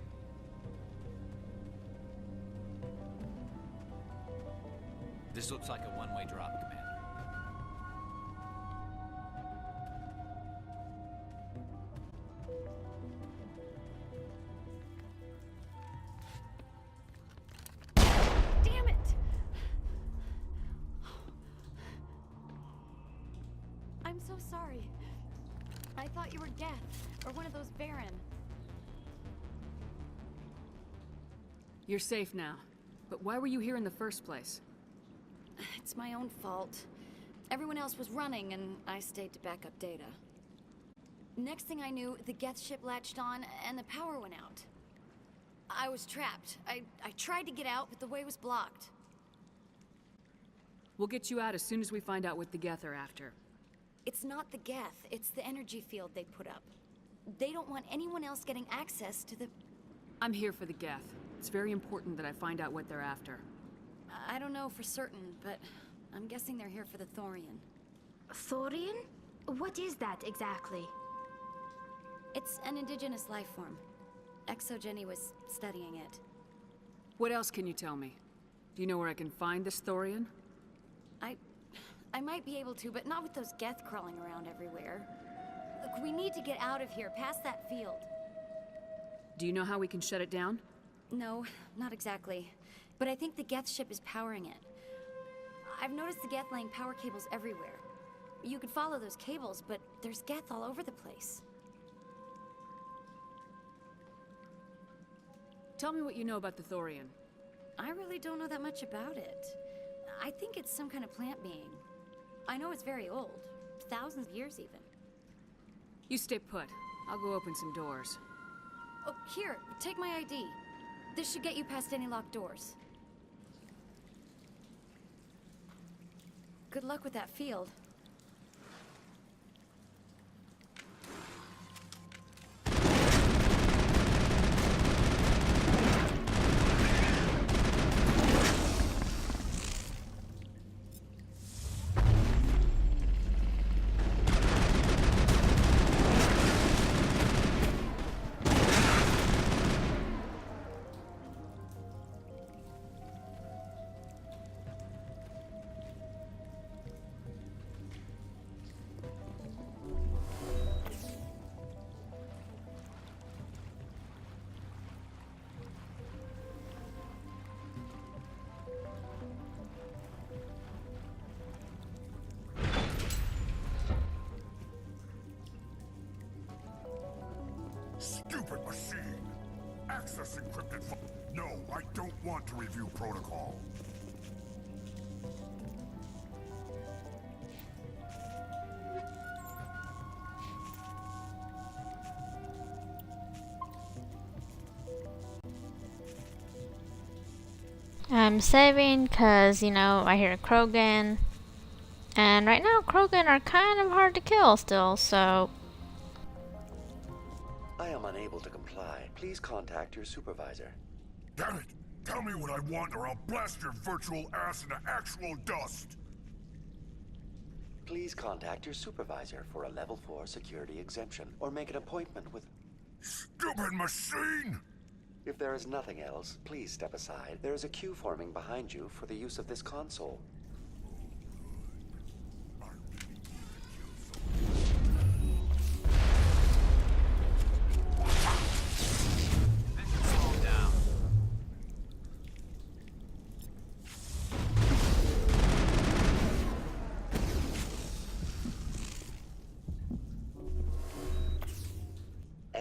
This looks like a one-way drop, Commander. Damn it! I'm so sorry. I thought you were Geth, or one of those Baron. You're safe now. But why were you here in the first place? It's my own fault. Everyone else was running, and I stayed to back up data. Next thing I knew, the Geth ship latched on, and the power went out. I was trapped. I tried to get out, but the way was blocked. We'll get you out as soon as we find out what the Geth are after. It's not the Geth, it's the energy field they put up. They don't want anyone else getting access to the... I'm here for the Geth. It's very important that I find out what they're after. I don't know for certain, but I'm guessing they're here for the Thorian. Thorian? What is that exactly? It's an indigenous life form. ExoGenny was studying it. What else can you tell me? Do you know where I can find this Thorian? I might be able to, but not with those Geth crawling around everywhere. Look, we need to get out of here, past that field. Do you know how we can shut it down? No, not exactly. But I think the Geth ship is powering it. I've noticed the Geth laying power cables everywhere. You could follow those cables, but there's Geth all over the place. Tell me what you know about the Thorian. I really don't know that much about it. I think it's some kind of plant being. I know it's very old. Thousands of years, even. You stay put. I'll go open some doors. Oh, here, take my ID. This should get you past any locked doors. Good luck with that field. Stupid machine! Access encrypted No, I don't want to review protocol. I'm saving because, you know, I hear Krogan. And right now, Krogan are kind of hard to kill still, so... I am unable to comply. Please contact your supervisor. Damn it! Tell me what I want or I'll blast your virtual ass into actual dust! Please contact your supervisor for a level 4 security exemption, or make an appointment with... Stupid machine! If there is nothing else, please step aside. There is a queue forming behind you for the use of this console.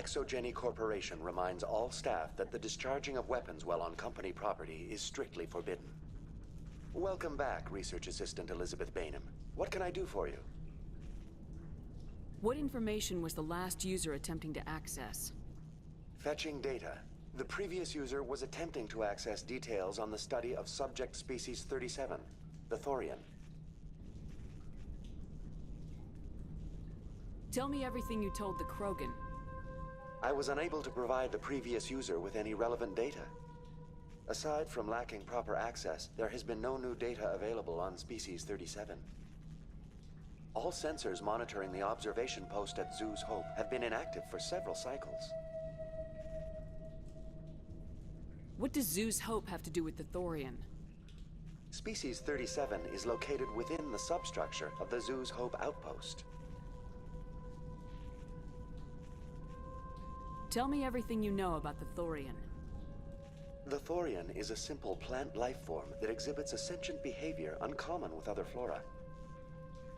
ExoGeni Corporation reminds all staff that the discharging of weapons while on company property is strictly forbidden. Welcome back, Research Assistant Elizabeth Bainham. What can I do for you? What information was the last user attempting to access? Fetching data. The previous user was attempting to access details on the study of subject species 37, the Thorian. Tell me everything you told the Krogan. I was unable to provide the previous user with any relevant data. Aside from lacking proper access, there has been no new data available on Species 37. All sensors monitoring the observation post at Zhu's Hope have been inactive for several cycles. What does Zhu's Hope have to do with the Thorian? Species 37 is located within the substructure of the Zhu's Hope outpost. Tell me everything you know about the Thorian. The Thorian is a simple plant life form that exhibits a sentient behavior uncommon with other flora.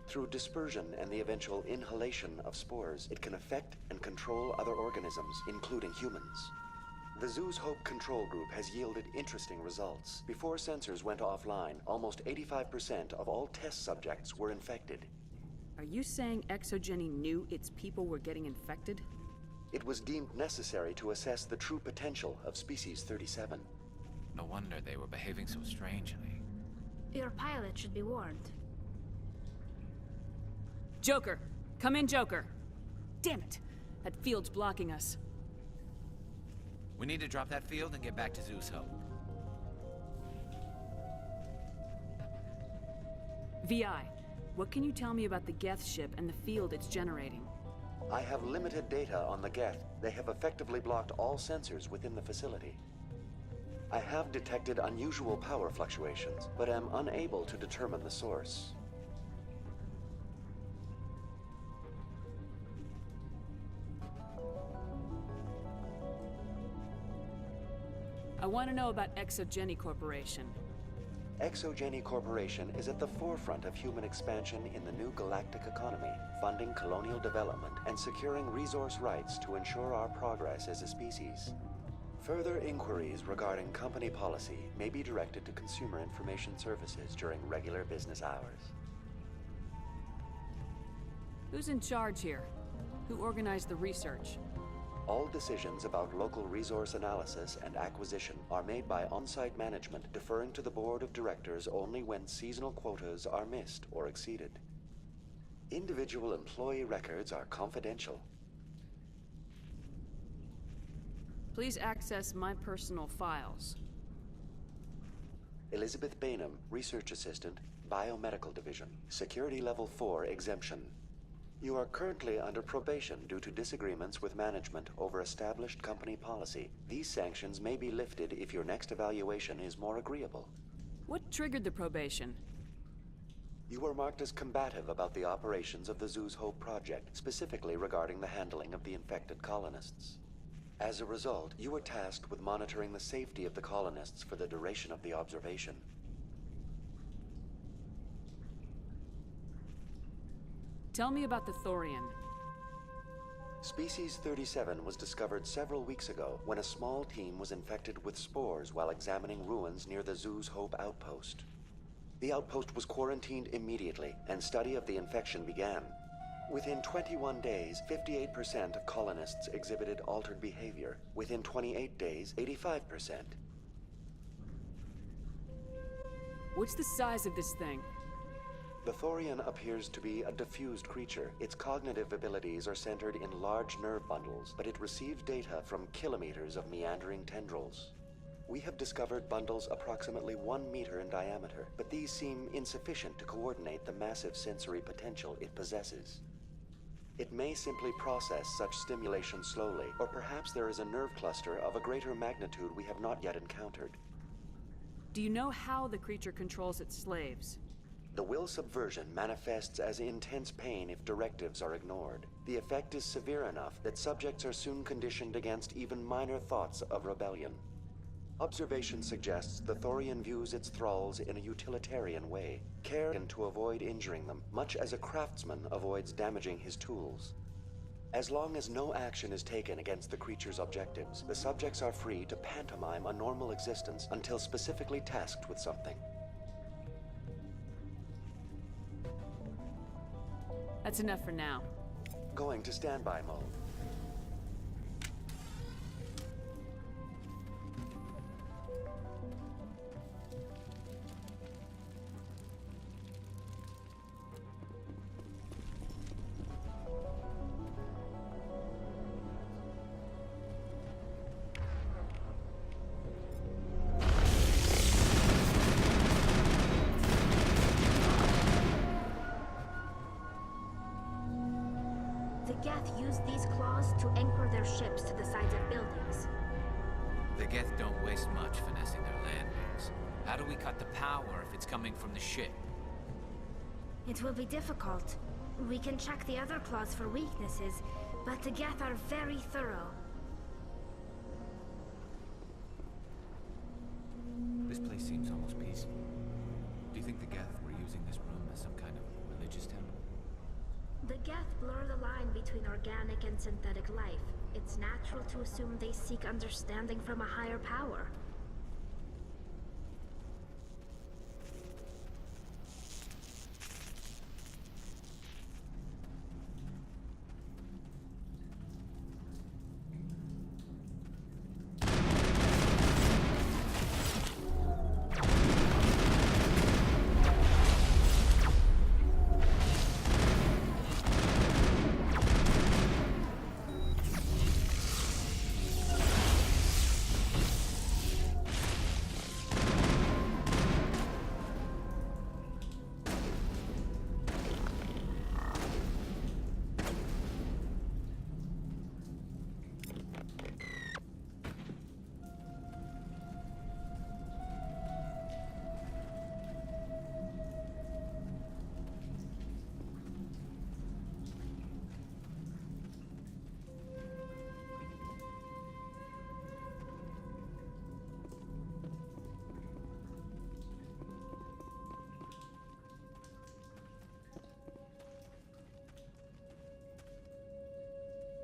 Through dispersion and the eventual inhalation of spores, it can affect and control other organisms, including humans. The Zhu's Hope control group has yielded interesting results. Before sensors went offline, almost 85% of all test subjects were infected. Are you saying ExoGeni knew its people were getting infected? It was deemed necessary to assess the true potential of Species 37. No wonder they were behaving so strangely. Your pilot should be warned. Joker! Come in, Joker! Damn it! That field's blocking us. We need to drop that field and get back to Zhu's Hope. VI, what can you tell me about the Geth ship and the field it's generating? I have limited data on the Geth. They have effectively blocked all sensors within the facility. I have detected unusual power fluctuations, but am unable to determine the source. I want to know about ExoGeni Corporation. ExoGeni Corporation is at the forefront of human expansion in the new galactic economy, funding colonial development and securing resource rights to ensure our progress as a species. Further inquiries regarding company policy may be directed to Consumer Information Services during regular business hours. Who's in charge here? Who organized the research? All decisions about local resource analysis and acquisition are made by on-site management, deferring to the board of directors only when seasonal quotas are missed or exceeded. Individual employee records are confidential. Please access my personal files. Elizabeth Bainham, Research Assistant, Biomedical Division, Security Level 4 exemption. You are currently under probation due to disagreements with management over established company policy. These sanctions may be lifted if your next evaluation is more agreeable. What triggered the probation? You were marked as combative about the operations of the Zhu's Hope project, specifically regarding the handling of the infected colonists. As a result, you were tasked with monitoring the safety of the colonists for the duration of the observation. Tell me about the Thorian. Species 37 was discovered several weeks ago when a small team was infected with spores while examining ruins near the Zhu's Hope outpost. The outpost was quarantined immediately, and study of the infection began. Within 21 days, 58% of colonists exhibited altered behavior. Within 28 days, 85%. What's the size of this thing? The Thorian appears to be a diffused creature. Its cognitive abilities are centered in large nerve bundles, but it receives data from kilometers of meandering tendrils. We have discovered bundles approximately 1 meter in diameter, but these seem insufficient to coordinate the massive sensory potential it possesses. It may simply process such stimulation slowly, or perhaps there is a nerve cluster of a greater magnitude we have not yet encountered. Do you know how the creature controls its slaves? The will subversion manifests as intense pain if directives are ignored. The effect is severe enough that subjects are soon conditioned against even minor thoughts of rebellion. Observation suggests the Thorian views its thralls in a utilitarian way, caring to avoid injuring them, much as a craftsman avoids damaging his tools. As long as no action is taken against the creature's objectives, the subjects are free to pantomime a normal existence until specifically tasked with something. That's enough for now. Going to standby mode. The Geth use these claws to anchor their ships to the sides of buildings. The Geth don't waste much finessing their landings. How do we cut the power if it's coming from the ship? It will be difficult. We can check the other claws for weaknesses, but the Geth are very thorough. This place seems almost peaceful. Do you think the Geth were using this room as some kind of religious temple? The Geth blur the line between organic and synthetic life. It's natural to assume they seek understanding from a higher power.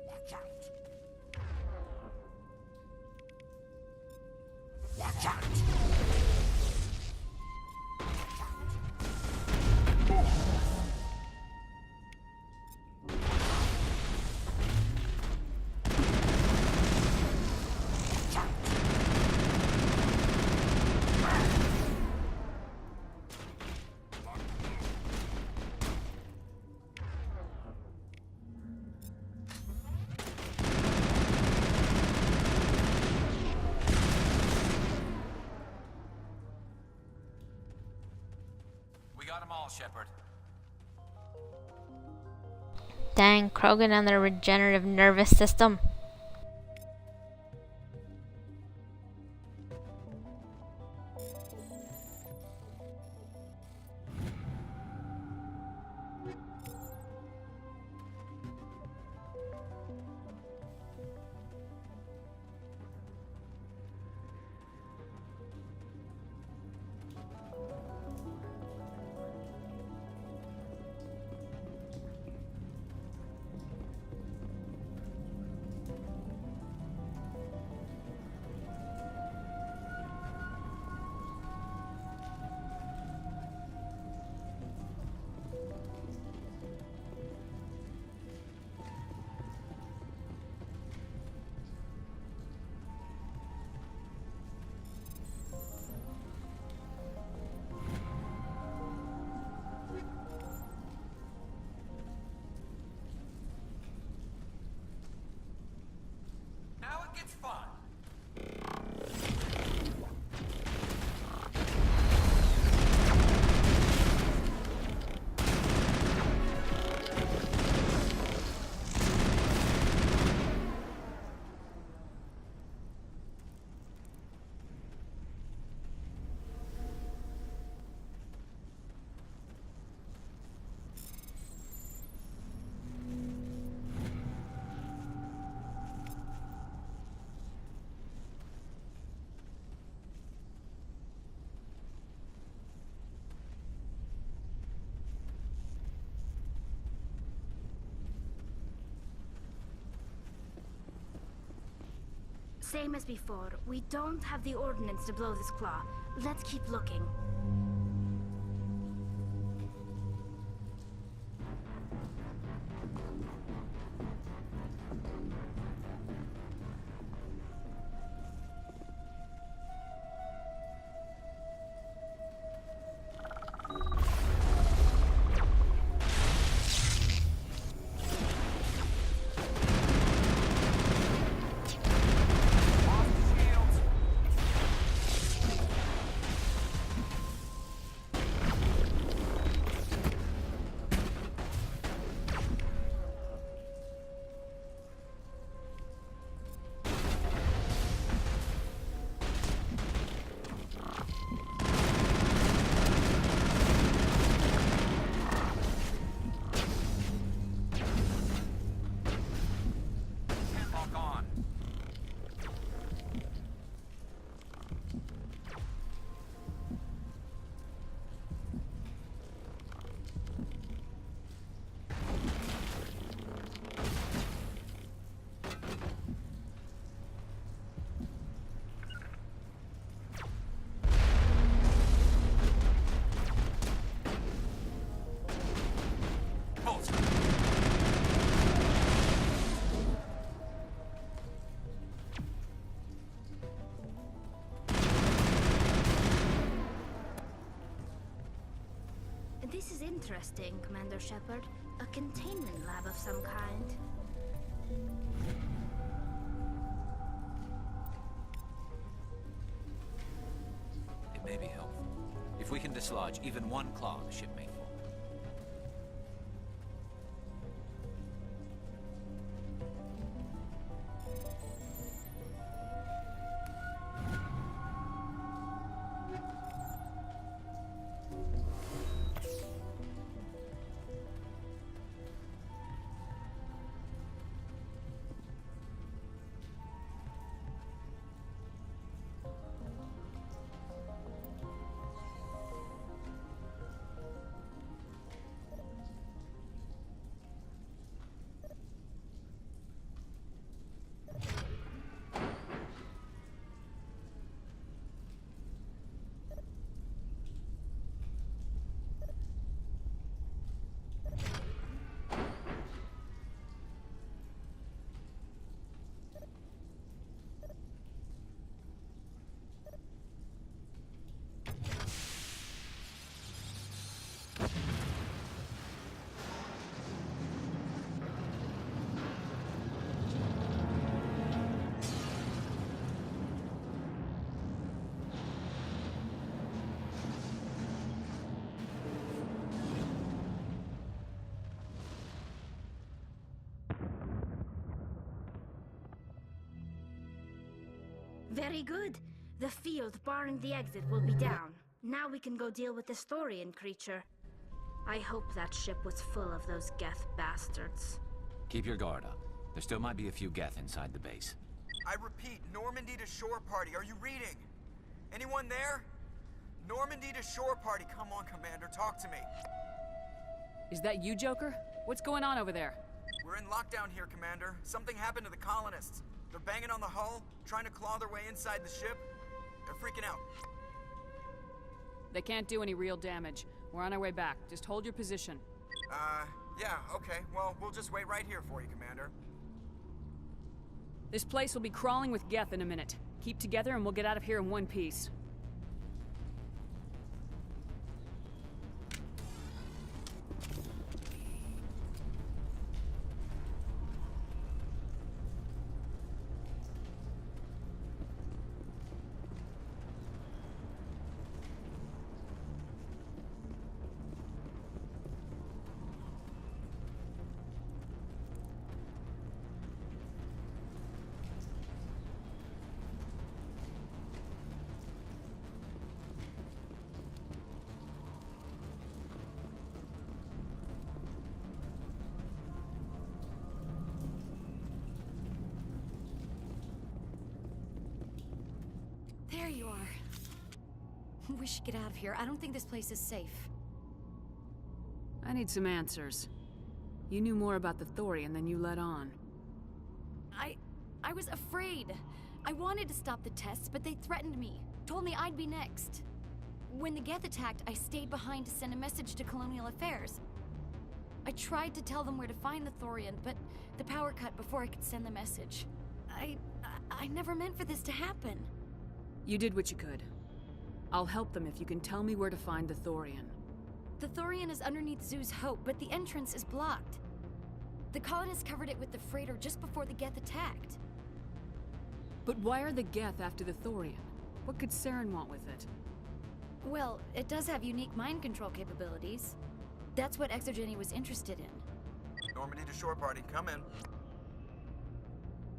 Watch out! Watch out! Got them all, Shepard. Dang, Krogan and their regenerative nervous system. Same as before. We don't have the ordnance to blow this claw. Let's keep looking. This is interesting, Commander Shepard. A containment lab of some kind. It may be helpful. If we can dislodge even one claw, the ship may fall. Very good. The field barring the exit will be down. Now we can go deal with the Thorian creature. I hope that ship was full of those Geth bastards. Keep your guard up. There still might be a few Geth inside the base. I repeat, Normandy to shore party. Are you reading? Anyone there? Normandy to shore party. Come on, Commander. Talk to me. Is that you, Joker? What's going on over there? We're in lockdown here, Commander. Something happened to the colonists. They're banging on the hull, trying to claw their way inside the ship. They're freaking out. They can't do any real damage. We're on our way back. Just hold your position. Yeah, okay. Well, we'll just wait right here for you, Commander. This place will be crawling with Geth in a minute. Keep together and we'll get out of here in one piece. There you are. We should get out of here. I don't think this place is safe. I need some answers. You knew more about the Thorian than you let on. I was afraid. I wanted to stop the tests, but they threatened me. Told me I'd be next. When the Geth attacked, I stayed behind to send a message to Colonial Affairs. I tried to tell them where to find the Thorian, but the power cut before I could send the message. I never meant for this to happen. You did what you could. I'll help them if you can tell me where to find the Thorian. The Thorian is underneath Zoo's Hope, but the entrance is blocked. The colonists covered it with the freighter just before the Geth attacked. But why are the Geth after the Thorian? What could Saren want with it? Well, it does have unique mind control capabilities. That's what Exogeny was interested in. Normandy to shore party, come in.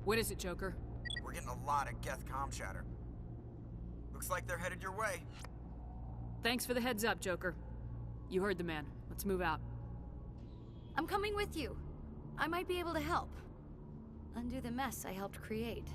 What is it, Joker? We're getting a lot of Geth comm chatter. Looks like they're headed your way. Thanks for the heads up, Joker. You heard the man. Let's move out. I'm coming with you. I might be able to help. Undo the mess I helped create.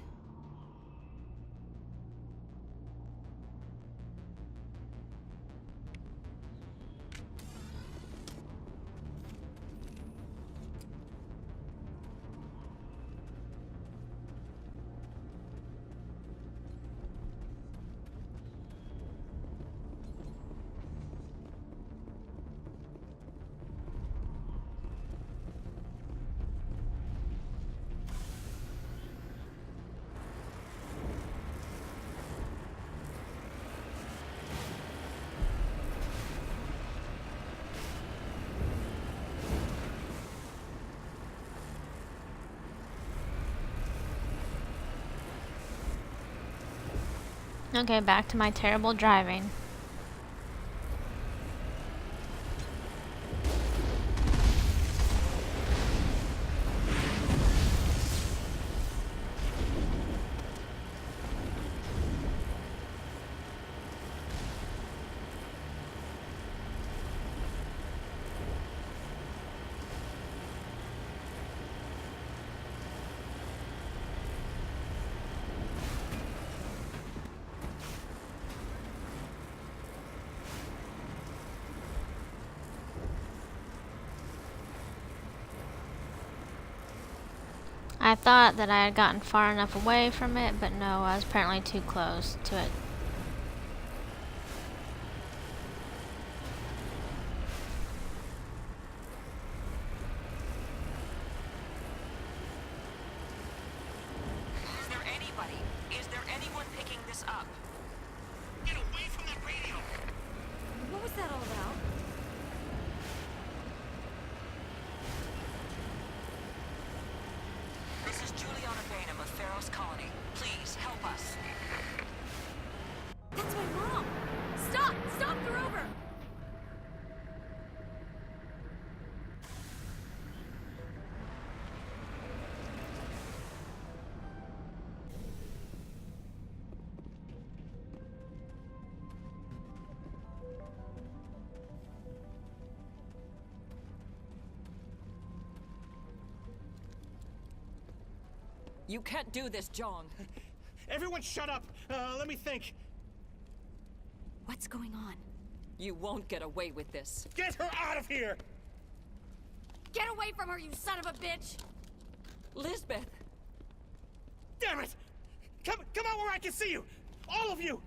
Okay, back to my terrible driving. I thought that I had gotten far enough away from it, but no, I was apparently too close to it. Is there anybody? Is there anyone picking this up? Get away from that radio! What was that all about? This is Juliana Bainham of Pharos Colony. Please, help us. That's my mom! Stop! Stop the rover! You can't do this, John. Everyone shut up! Let me think. What's going on? You won't get away with this. Get her out of here! Get away from her, you son of a bitch! Lisbeth! Damn it! Come out where I can see you! All of you!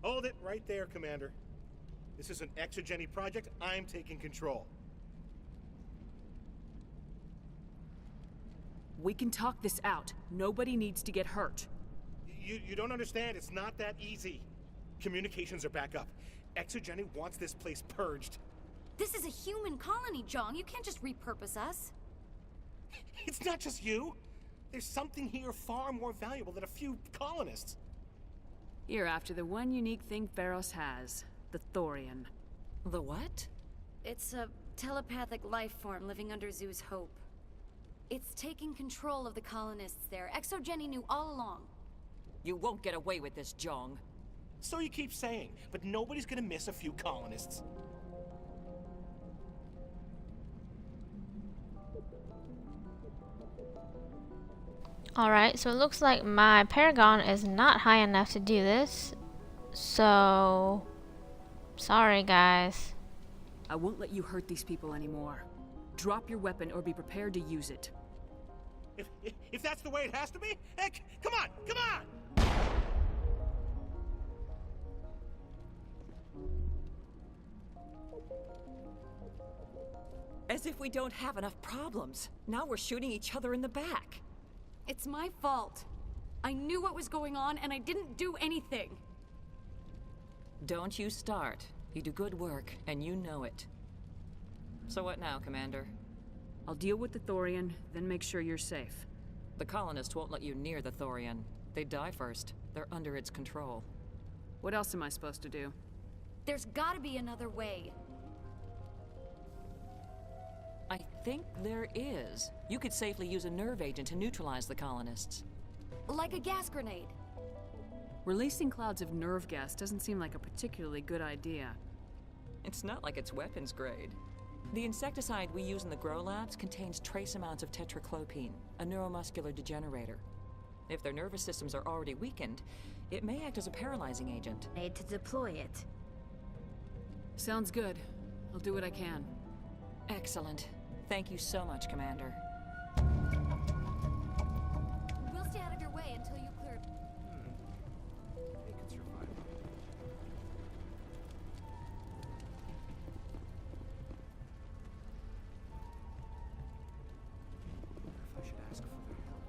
Hold it right there, Commander. This is an Exogeny project. I'm taking control. We can talk this out. Nobody needs to get hurt. You don't understand. It's not that easy. Communications are back up. Exogeny wants this place purged. This is a human colony, Jong. You can't just repurpose us. It's not just you. There's something here far more valuable than a few colonists. You're after the one unique thing Pharos has. The Thorian. The what? It's a telepathic life form living under Zoo's Hope. It's taking control of the colonists there. Exogeny knew all along. You won't get away with this, Jong. So you keep saying, but nobody's gonna miss a few colonists. Alright, so it looks like my Paragon is not high enough to do this. So, sorry guys. I won't let you hurt these people anymore. Drop your weapon or be prepared to use it. If that's the way it has to be, heck, come on, come on! As if we don't have enough problems. Now we're shooting each other in the back. It's my fault. I knew what was going on and I didn't do anything. Don't you start. You do good work, and you know it. So what now, Commander? I'll deal with the Thorian, then make sure you're safe. The colonists won't let you near the Thorian. They die first. They're under its control. What else am I supposed to do? There's gotta be another way. I think there is. You could safely use a nerve agent to neutralize the colonists. Like a gas grenade. Releasing clouds of nerve gas doesn't seem like a particularly good idea. It's not like it's weapons grade. The insecticide we use in the Grow Labs contains trace amounts of tetraclopine, a neuromuscular degenerator. If their nervous systems are already weakened, it may act as a paralyzing agent. Need to deploy it. Sounds good. I'll do what I can. Excellent. Thank you so much, Commander. We'll stay out of your way until you clear... They can survive. I should ask for their help.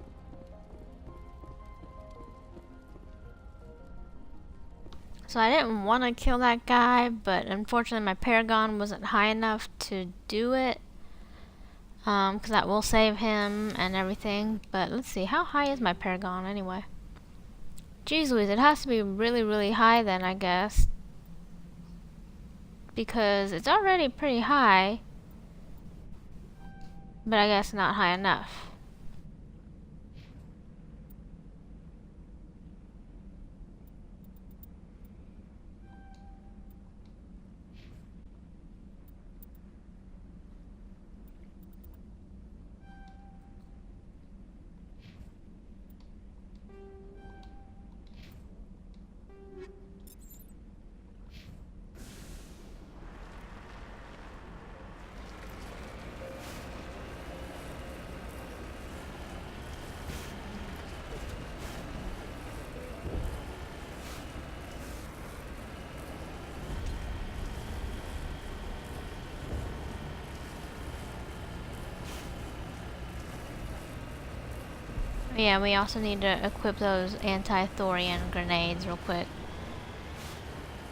So I didn't want to kill that guy, but unfortunately my Paragon wasn't high enough to do it. Because that will save him and everything. But let's see, how high is my Paragon anyway? Jeez Louise, it has to be really, really high then, I guess. Because it's already pretty high. But I guess not high enough. Yeah, we also need to equip those anti-Thorian grenades real quick.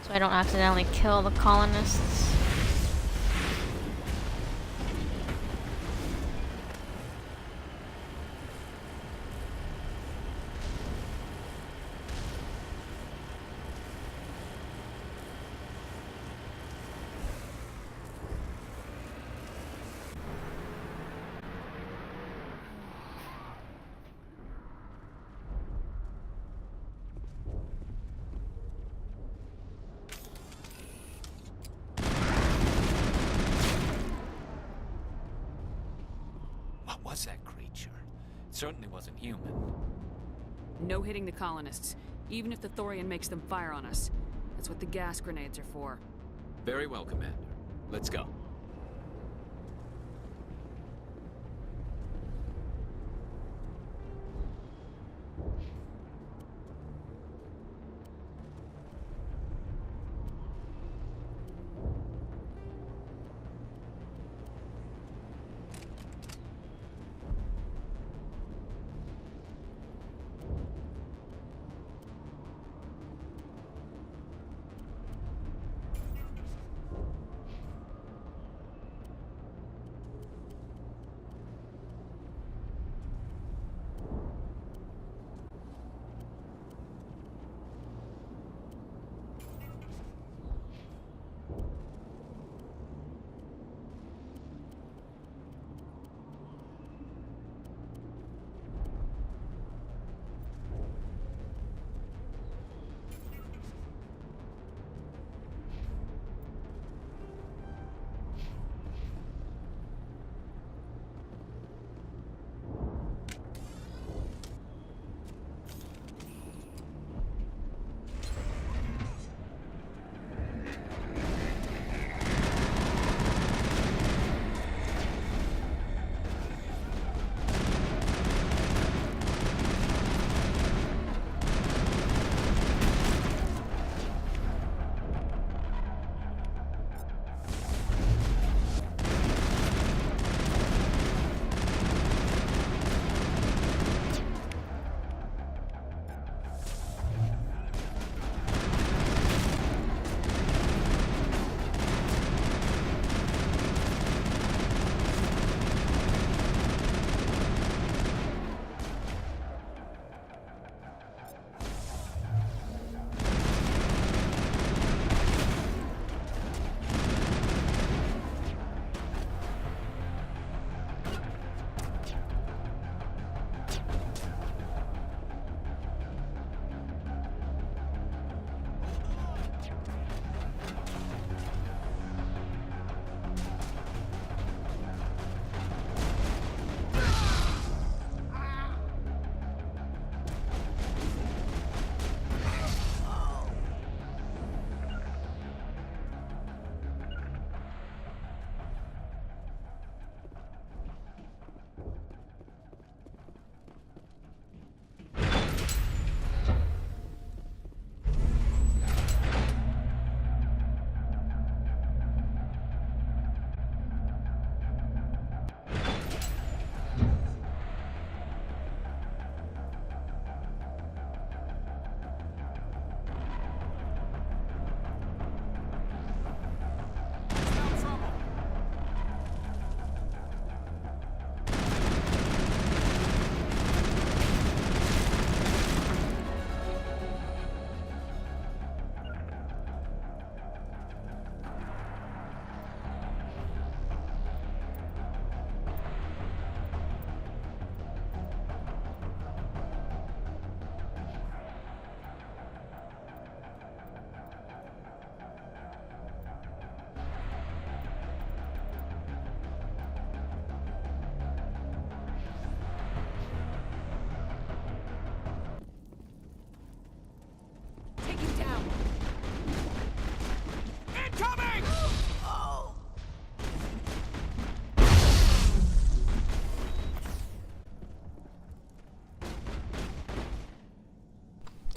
So I don't accidentally kill the colonists. What was that creature? It certainly wasn't human. No hitting the colonists, even if the Thorian makes them fire on us. That's what the gas grenades are for. Very well, Commander. Let's go.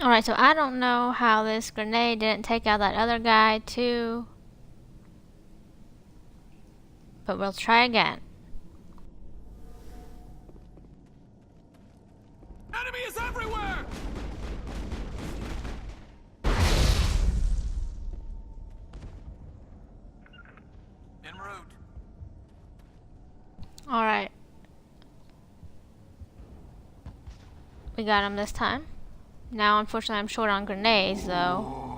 Alright, so I don't know how this grenade didn't take out that other guy too. But we'll try again. Enemy is everywhere! En route. Alright. We got him this time. Now, unfortunately, I'm short on grenades, though.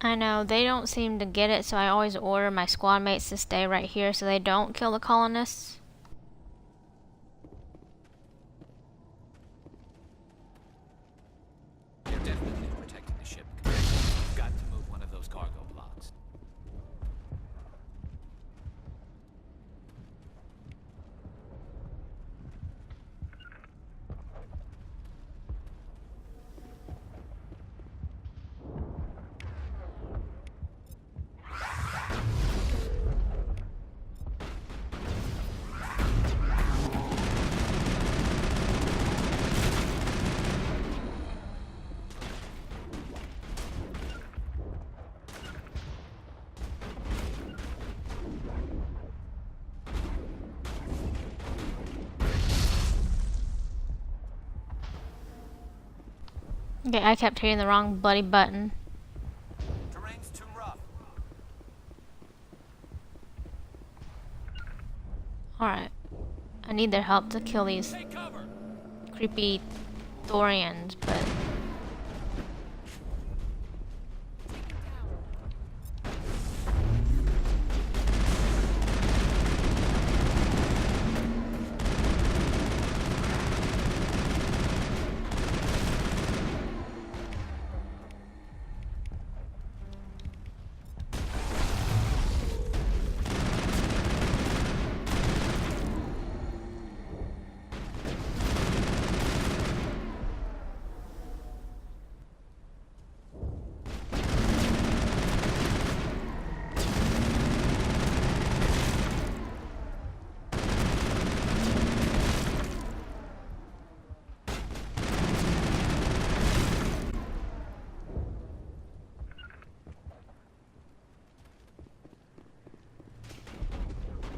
I know, they don't seem to get it, so I always order my squad mates to stay right here so they don't kill the colonists. They're definitely protecting the ship. We've got to move one of those cargo blocks. Okay, I kept hitting the wrong bloody button. Terrain's too rough. Alright. I need their help to kill these creepy Thorians, but...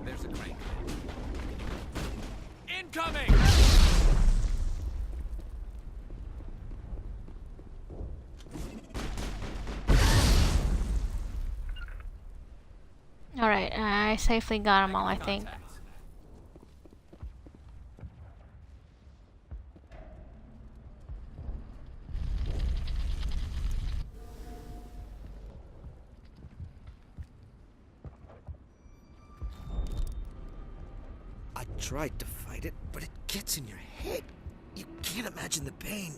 There's a crane. Incoming! Alright, I safely got them all, I think. I tried to fight it, but it gets in your head. You can't imagine the pain.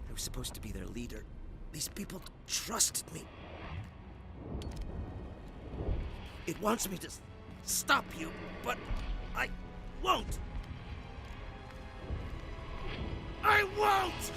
I was supposed to be their leader. These people trusted me. It wants me to stop you, but I won't. I won't!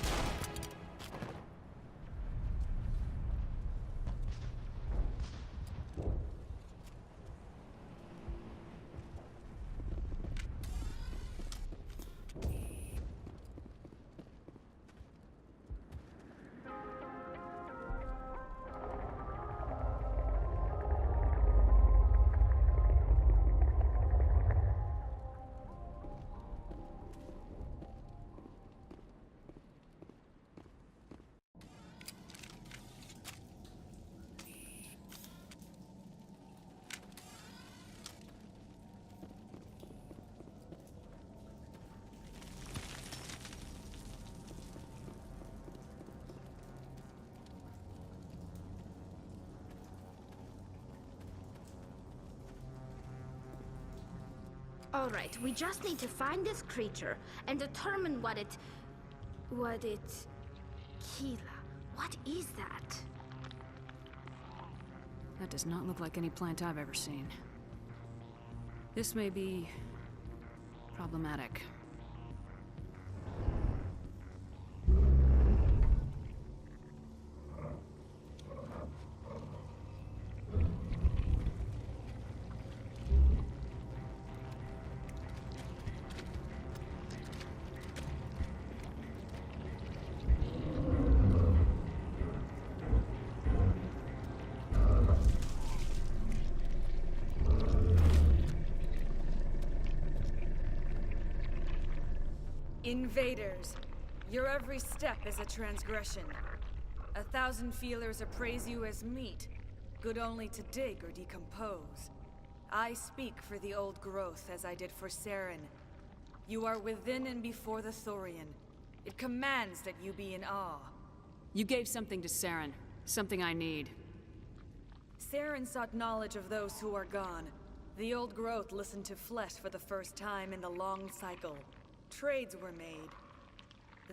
Alright, we just need to find this creature and determine what it... Keela, what is that? That does not look like any plant I've ever seen. This may be... problematic. Invaders, your every step is a transgression. 1,000 feelers appraise you as meat, good only to dig or decompose. I speak for the old growth as I did for Saren. You are within and before the Thorian. It commands that you be in awe. You gave something to Saren. Something I need. Saren sought knowledge of those who are gone. The old growth listened to flesh for the first time in the long cycle. Trades were made.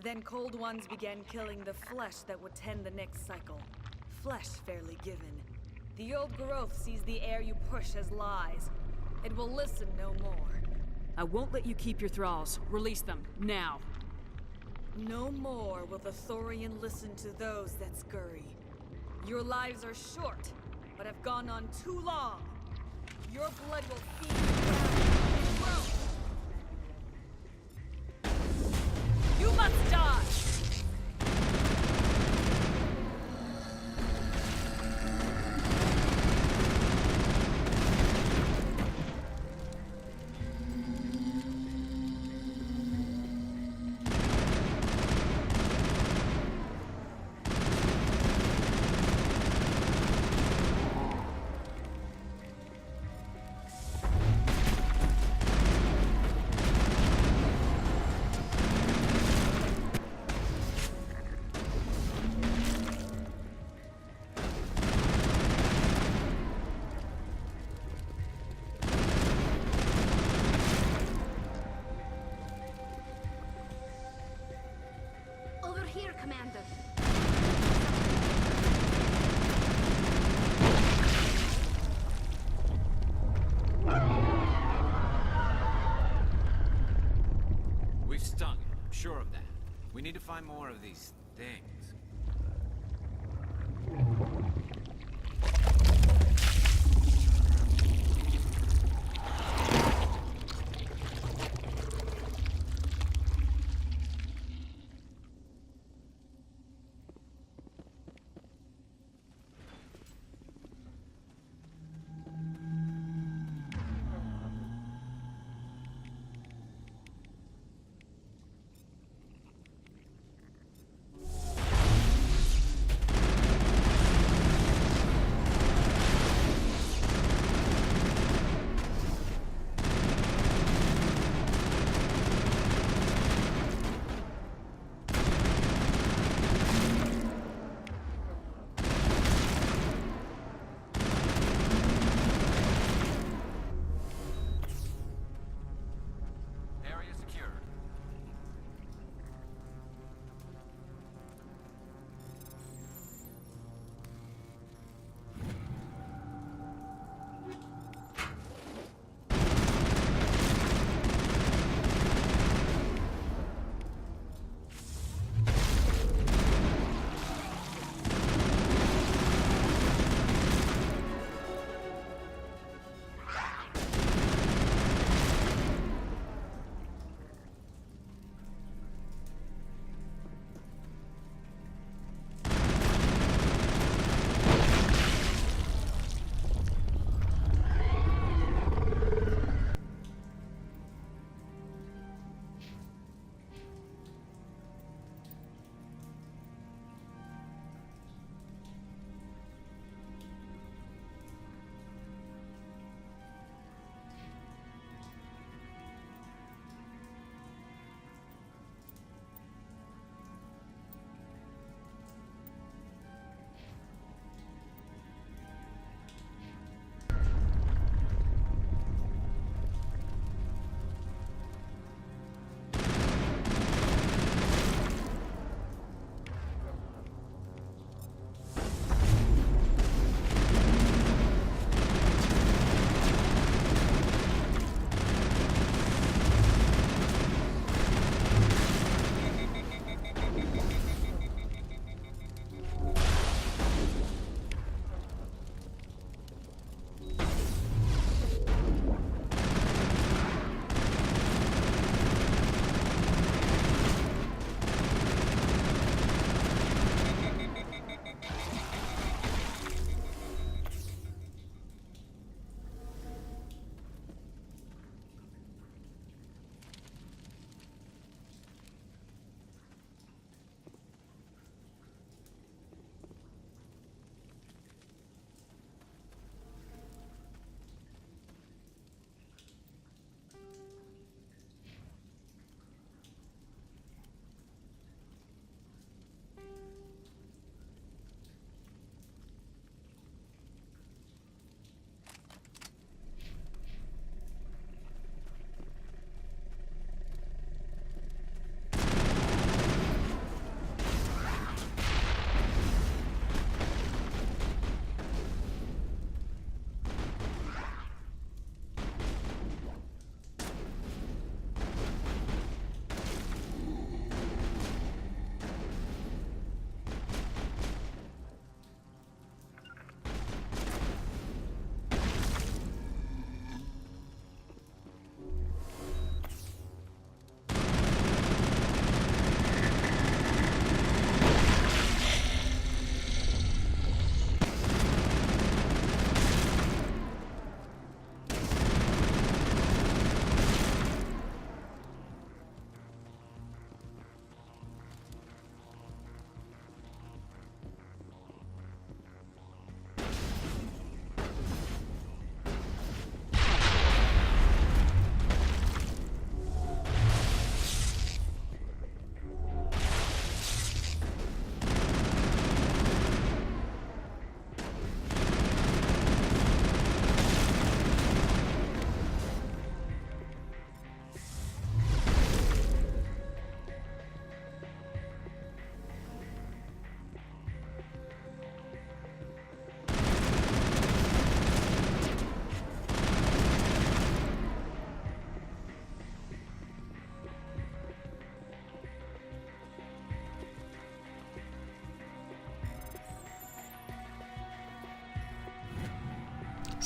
Then Cold Ones began killing the flesh that would tend the next cycle. Flesh fairly given. The old growth sees the air you push as lies. It will listen no more. I won't let you keep your thralls. Release them, now. No more will the Thorian listen to those that scurry. Your lives are short, but have gone on too long. Your blood will feed the growth. You must die! Here, Commander. We've stung it, I'm sure of that. We need to find more of these things.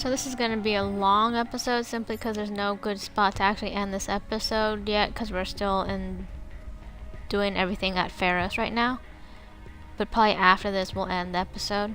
So this is going to be a long episode simply because there's no good spot to actually end this episode yet, because we're still in doing everything at Pharos right now. But probably after this we'll end the episode.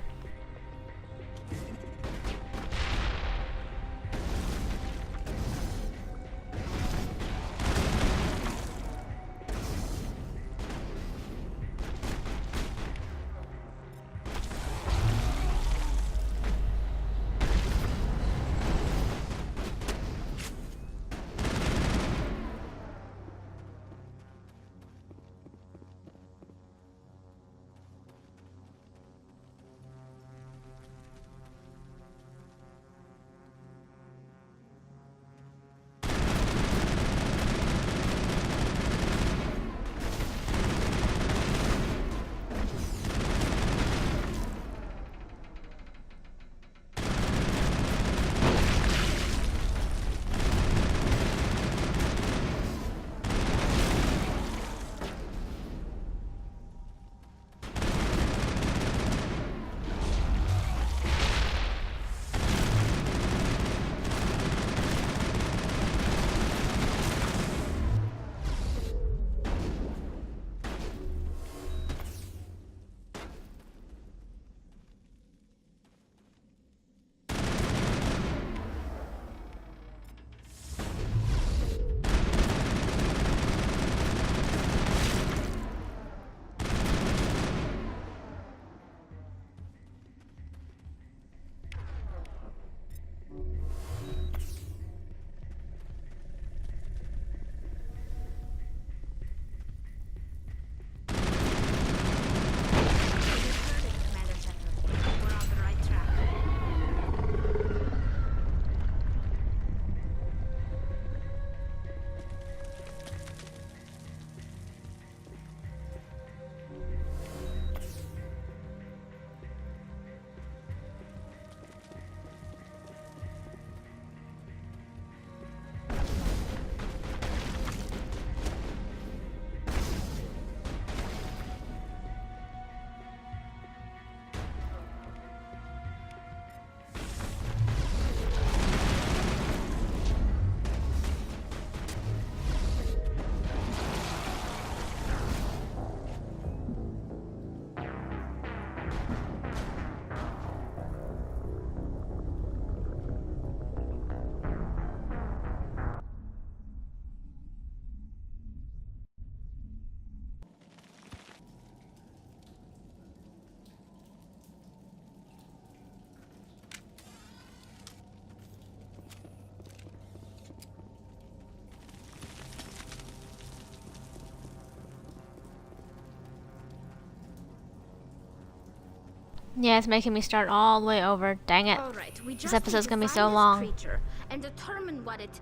Yeah, it's making me start all the way over. Dang it. All right, we This just episode's need to gonna be find so this long. creature and determine what it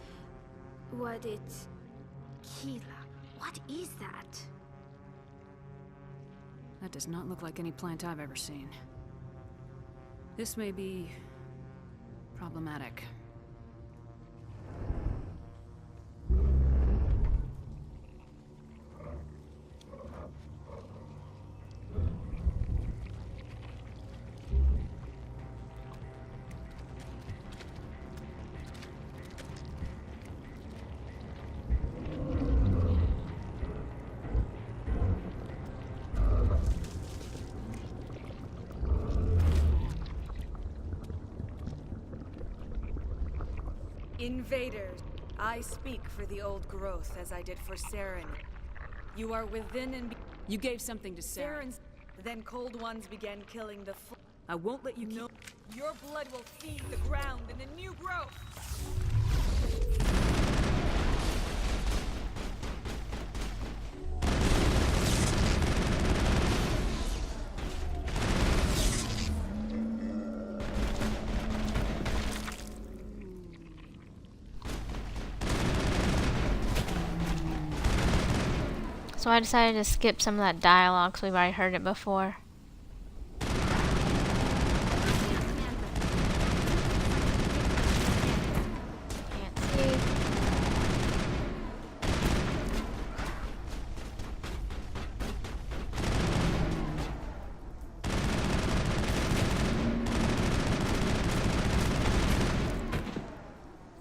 Keela. What is that? That does not look like any plant I've ever seen. This may be problematic. Invaders, I speak for the old growth as I did for Saren. You are within and you gave something to Saren. Then Cold Ones began killing the I won't let you No, your blood will feed the ground and the new growth. So I decided to skip some of that dialogue because we've already heard it before. Can't see.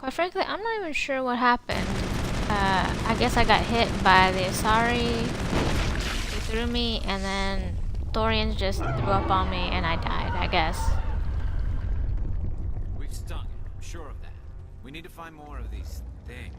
Quite frankly, I'm not even sure what happened. I guess I got hit by the Asari. He threw me, and then Thorians just threw up on me, and I died, I guess. We've stung him, I'm sure of that. We need to find more of these things.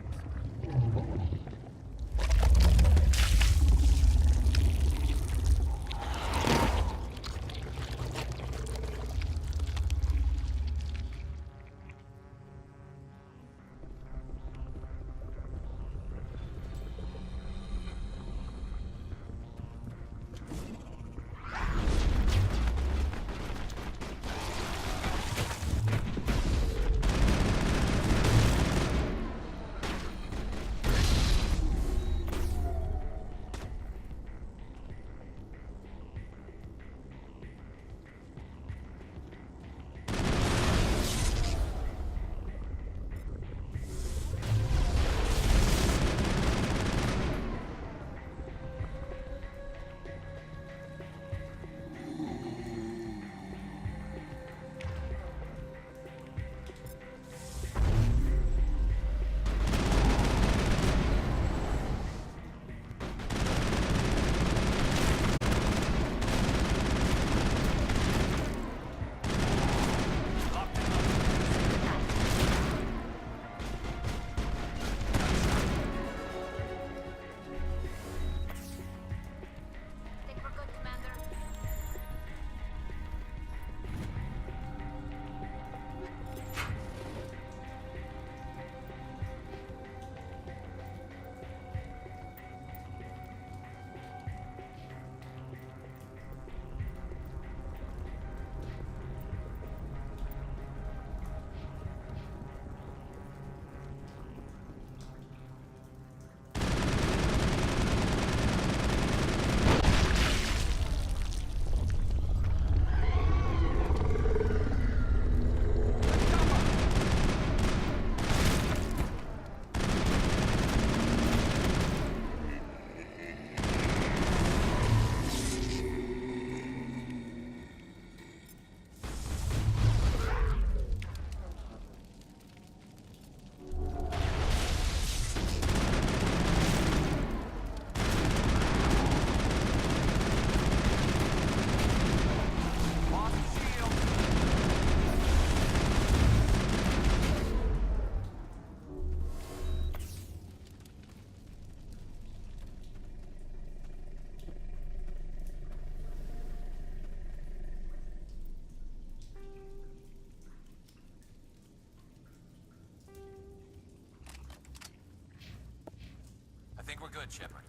I think we're good, Shepard.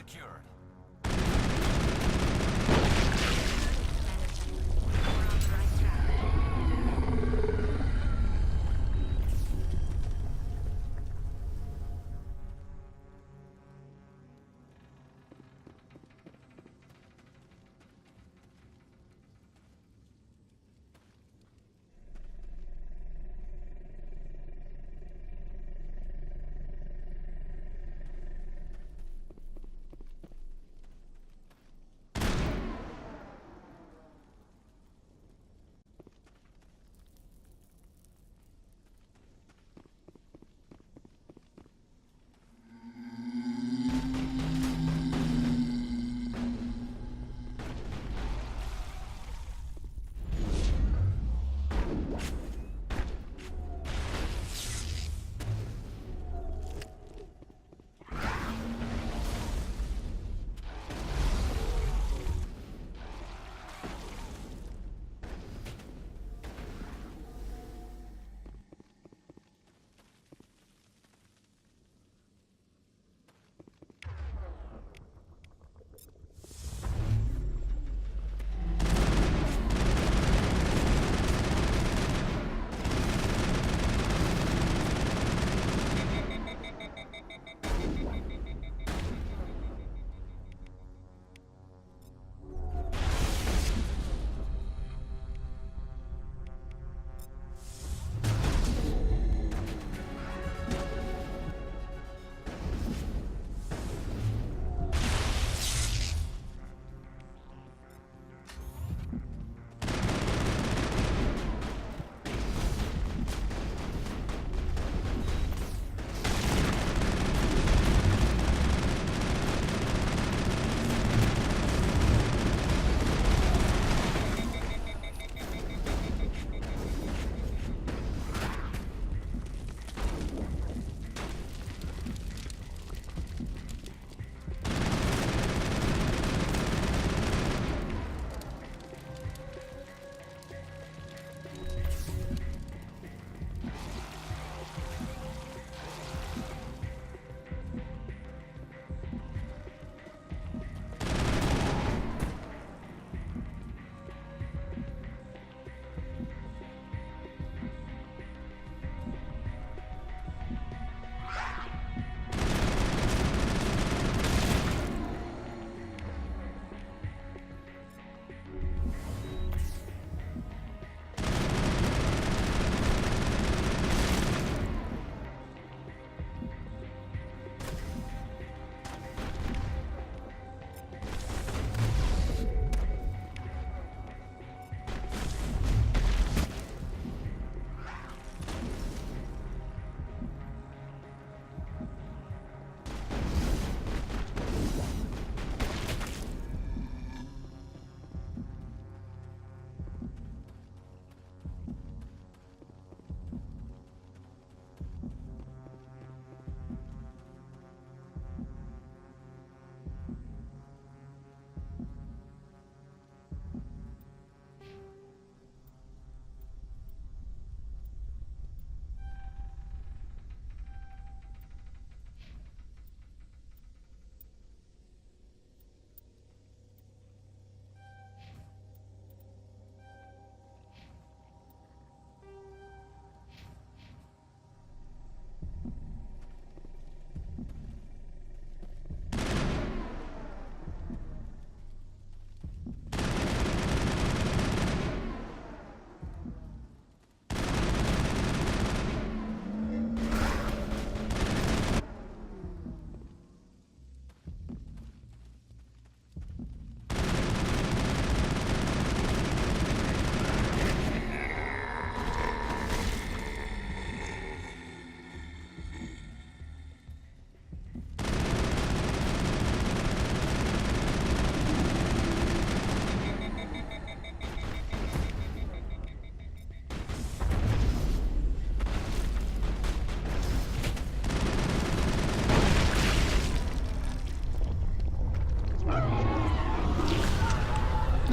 secured.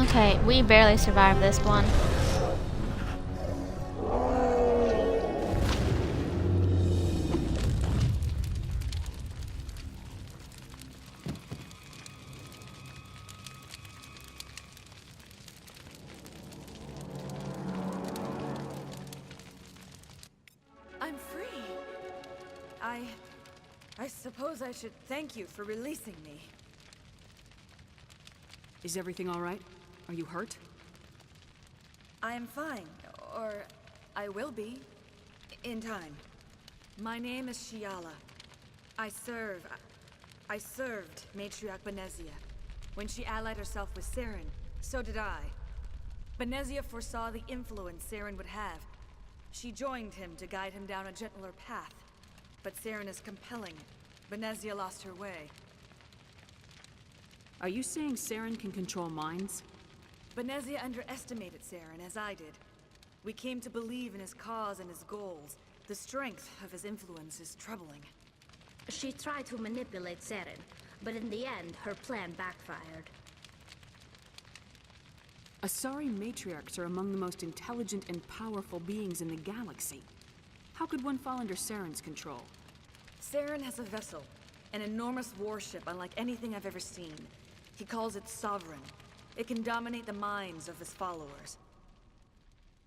Okay, we barely survived this one. I suppose I should thank you for releasing me. Is everything all right? Are you hurt? I am fine, or I will be, in time. My name is Shiala. I served Matriarch Benezia. When she allied herself with Saren, so did I. Benezia foresaw the influence Saren would have. She joined him to guide him down a gentler path. But Saren is compelling. Benezia lost her way. Are you saying Saren can control minds? Benezia underestimated Saren, as I did. We came to believe in his cause and his goals. The strength of his influence is troubling. She tried to manipulate Saren, but in the end, her plan backfired. Asari matriarchs are among the most intelligent and powerful beings in the galaxy. How could one fall under Saren's control? Saren has a vessel, an enormous warship unlike anything I've ever seen. He calls it Sovereign. It can dominate the minds of his followers.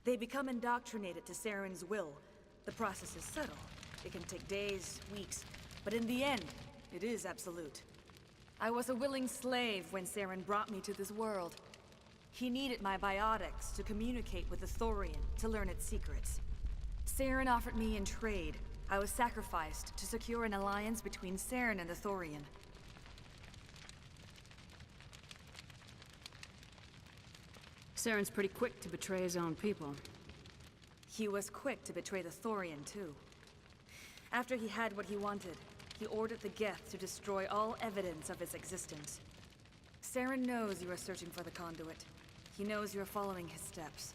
They become indoctrinated to Saren's will. The process is subtle. It can take days, weeks, but in the end, it is absolute. I was a willing slave when Saren brought me to this world. He needed my biotics to communicate with the Thorian, to learn its secrets. Saren offered me in trade. I was sacrificed to secure an alliance between Saren and the Thorian. Saren's pretty quick to betray his own people. He was quick to betray the Thorian, too. After he had what he wanted, he ordered the Geth to destroy all evidence of its existence. Saren knows you are searching for the Conduit. He knows you are following his steps.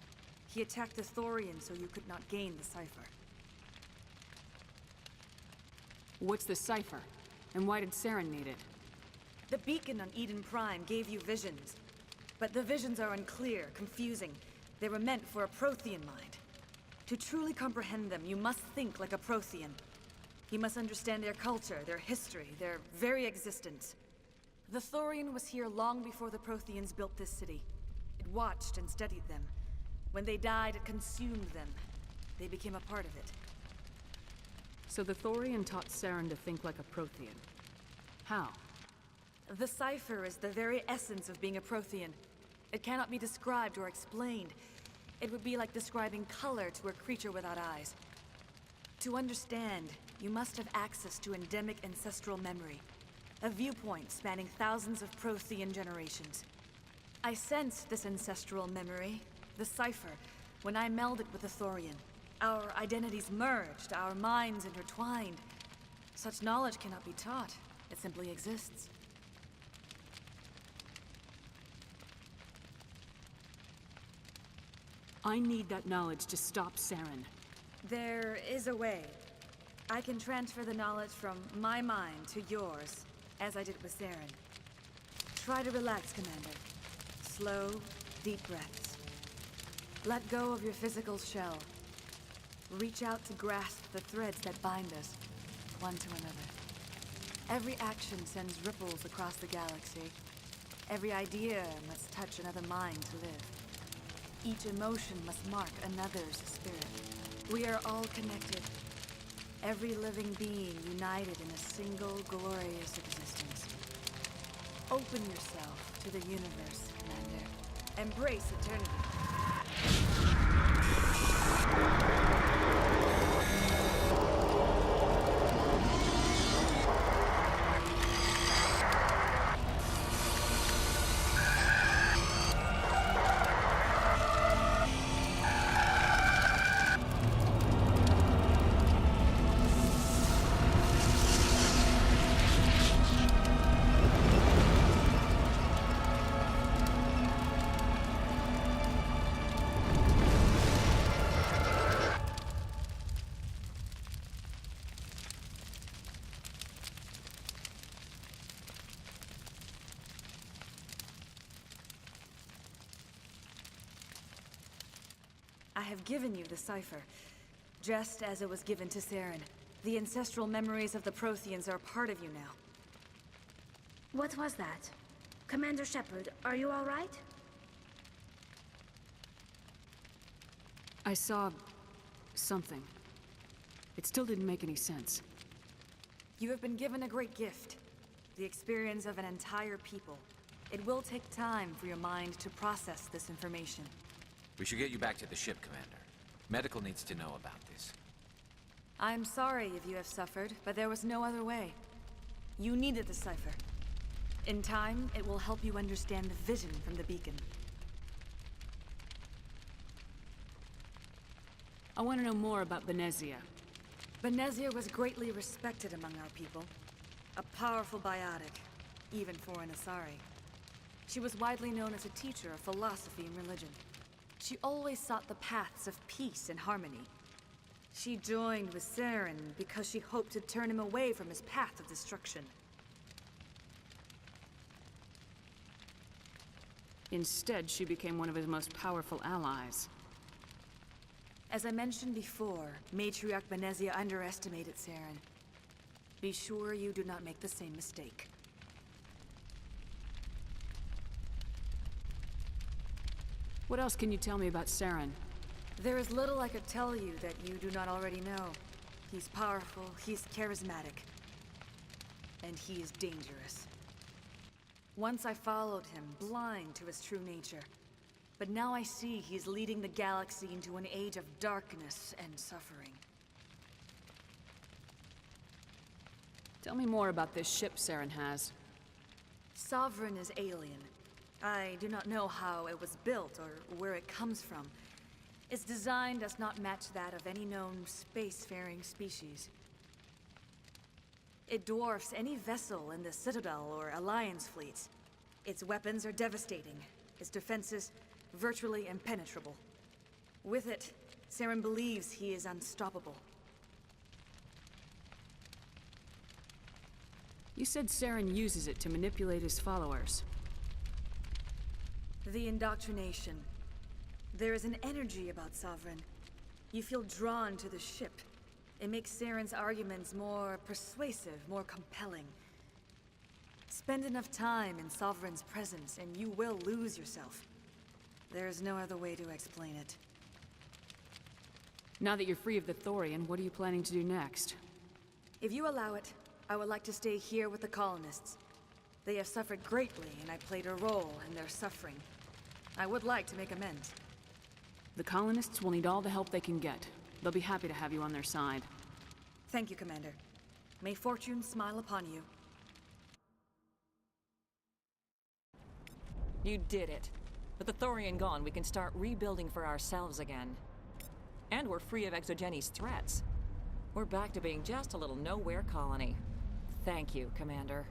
He attacked the Thorian so you could not gain the cipher. What's the cipher? And why did Saren need it? The beacon on Eden Prime gave you visions. But the visions are unclear, confusing. They were meant for a Prothean mind. To truly comprehend them, you must think like a Prothean. You must understand their culture, their history, their very existence. The Thorian was here long before the Protheans built this city. It watched and studied them. When they died, it consumed them. They became a part of it. So the Thorian taught Saren to think like a Prothean. How? The cipher is the very essence of being a Prothean. It cannot be described or explained. It would be like describing color to a creature without eyes. To understand, you must have access to endemic ancestral memory. A viewpoint spanning thousands of Prothean generations. I sensed this ancestral memory, the cipher, when I melded with the Thorian. Our identities merged, our minds intertwined. Such knowledge cannot be taught. It simply exists. I need that knowledge to stop Saren. There is a way. I can transfer the knowledge from my mind to yours, as I did with Saren. Try to relax, Commander. Slow, deep breaths. Let go of your physical shell. Reach out to grasp the threads that bind us, one to another. Every action sends ripples across the galaxy. Every idea must touch another mind to live. Each emotion must mark another's spirit. We are all connected. Every living being united in a single glorious existence. Open yourself to the universe, Commander. Embrace eternity. I have given you the cipher, just as it was given to Saren. The ancestral memories of the Protheans are part of you now. What was that? Commander Shepard, are you all right? I saw something. It still didn't make any sense. You have been given a great gift. The experience of an entire people. It will take time for your mind to process this information. We should get you back to the ship, Commander. Medical needs to know about this. I'm sorry if you have suffered, but there was no other way. You needed the cipher. In time, it will help you understand the vision from the beacon. I want to know more about Benezia. Benezia was greatly respected among our people. A powerful biotic, even for an Asari. She was widely known as a teacher of philosophy and religion. She always sought the paths of peace and harmony. She joined with Saren because she hoped to turn him away from his path of destruction. Instead, she became one of his most powerful allies. As I mentioned before, Matriarch Benezia underestimated Saren. Be sure you do not make the same mistake. What else can you tell me about Saren? There is little I could tell you that you do not already know. He's powerful, he's charismatic, and he is dangerous. Once I followed him, blind to his true nature. But now I see he's leading the galaxy into an age of darkness and suffering. Tell me more about this ship Saren has. Sovereign is alien. I do not know how it was built or where it comes from. Its design does not match that of any known spacefaring species. It dwarfs any vessel in the Citadel or Alliance fleets. Its weapons are devastating. Its defenses virtually impenetrable. With it, Saren believes he is unstoppable. You said Saren uses it to manipulate his followers. The indoctrination. There is an energy about Sovereign. You feel drawn to the ship. It makes Saren's arguments more persuasive, more compelling. Spend enough time in Sovereign's presence and you will lose yourself. There is no other way to explain it. Now that you're free of the Thorian, what are you planning to do next? If you allow it, I would like to stay here with the colonists. They have suffered greatly, and I played a role in their suffering. I would like to make amends. The colonists will need all the help they can get. They'll be happy to have you on their side. Thank you, Commander. May fortune smile upon you. You did it. With the Thorian gone, we can start rebuilding for ourselves again. And we're free of Exogeni's threats. We're back to being just a little nowhere colony. Thank you, Commander.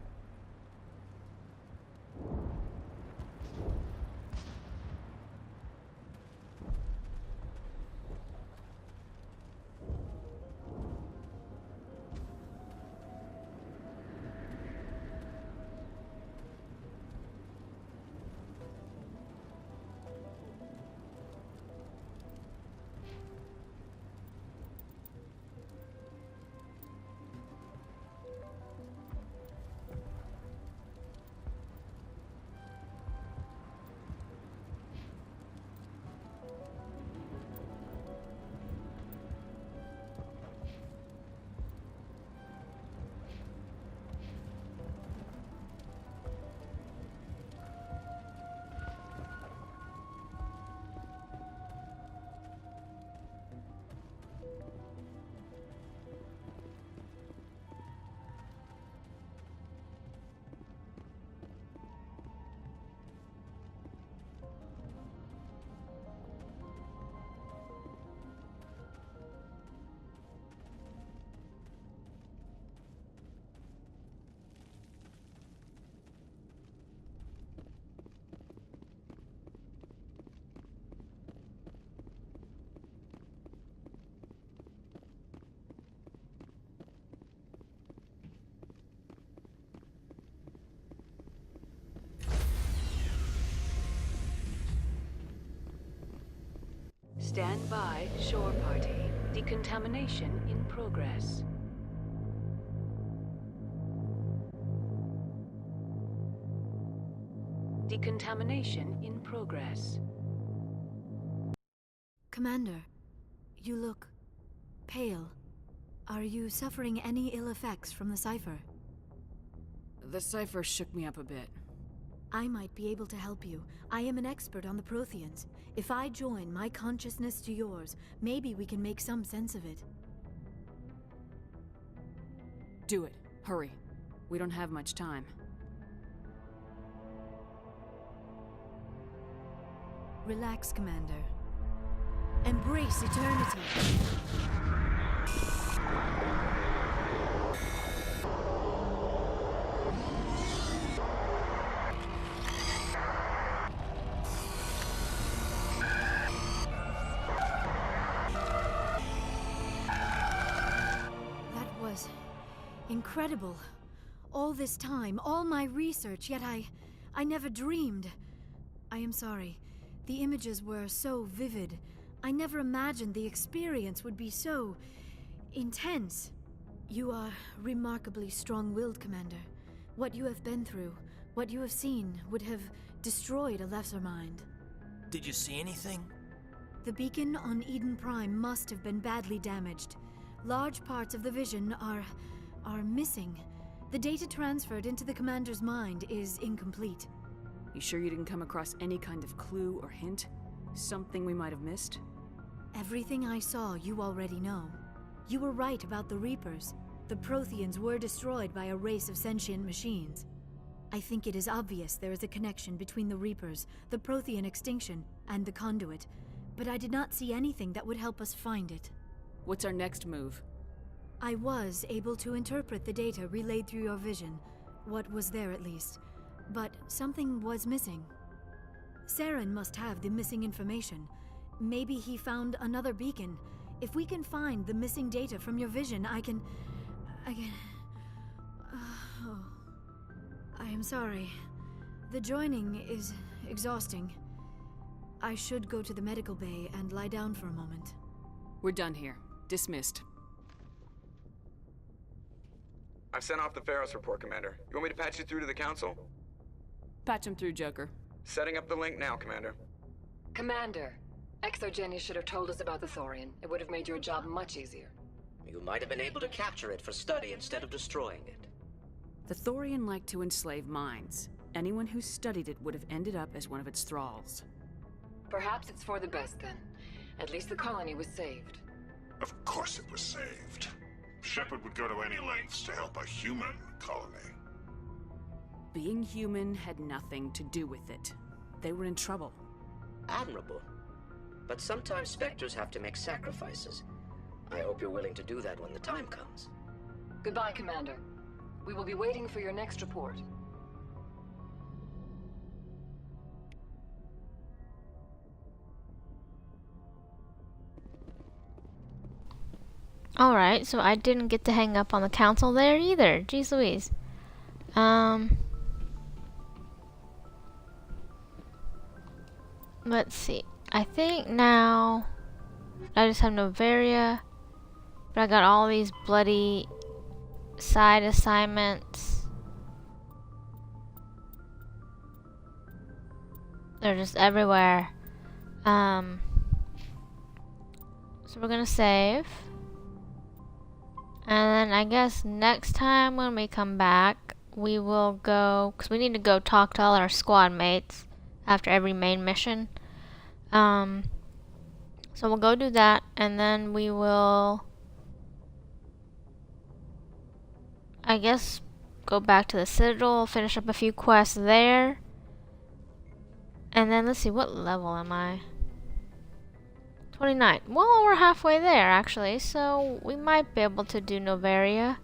Stand by, shore party. Decontamination in progress. Decontamination in progress. Commander, you look pale. Are you suffering any ill effects from the cipher? The cipher shook me up a bit. I might be able to help you. I am an expert on the Protheans. If I join my consciousness to yours, maybe we can make some sense of it. Do it. Hurry. We don't have much time. Relax, Commander. Embrace eternity. That was incredible. All this time, all my research, yet I never dreamed. I am sorry. The images were so vivid. I never imagined the experience would be so intense. You are remarkably strong-willed, Commander. What you have been through, what you have seen, would have destroyed a lesser mind. Did you see anything? The beacon on Eden Prime must have been badly damaged. Large parts of the vision are missing. The data transferred into the Commander's mind is incomplete. You sure you didn't come across any kind of clue or hint? Something we might have missed? Everything I saw you already know. You were right about the Reapers. The Protheans were destroyed by a race of sentient machines. I think it is obvious there is a connection between the Reapers, the Prothean extinction, and the Conduit, but I did not see anything that would help us find it. What's our next move? I was able to interpret the data relayed through your vision, what was there at least. But something was missing. Saren must have the missing information. Maybe he found another beacon. If we can find the missing data from your vision, I can... Oh. I am sorry. The joining is exhausting. I should go to the medical bay and lie down for a moment. We're done here. Dismissed. I've sent off the Pharos report, Commander. You want me to patch you through to the Council? Patch him through, Joker. Setting up the link now, Commander. Commander, ExoGeni should have told us about the Thorian. It would have made your job much easier. You might have been able to capture it for study instead of destroying it. The Thorian liked to enslave minds. Anyone who studied it would have ended up as one of its thralls. Perhaps it's for the best then. At least the colony was saved. Of course it was saved. Shepard would go to any lengths to help a human colony. Being human had nothing to do with it. They were in trouble. Admirable. But sometimes Spectres have to make sacrifices. I hope you're willing to do that when the time comes. Goodbye, Commander. We will be waiting for your next report. Alright, so I didn't get to hang up on the Council there either. Jeez Louise. Let's see. I think now I just have Noveria, but I got all these bloody side assignments. They're just everywhere. So we're gonna save. And then I guess next time when we come back, we will go, because we need to go talk to all our squad mates after every main mission. So we'll go do that, and then we will, I guess, go back to the Citadel, finish up a few quests there. And then let's see, what level am I? 29. Well, we're halfway there actually, so we might be able to do Noveria.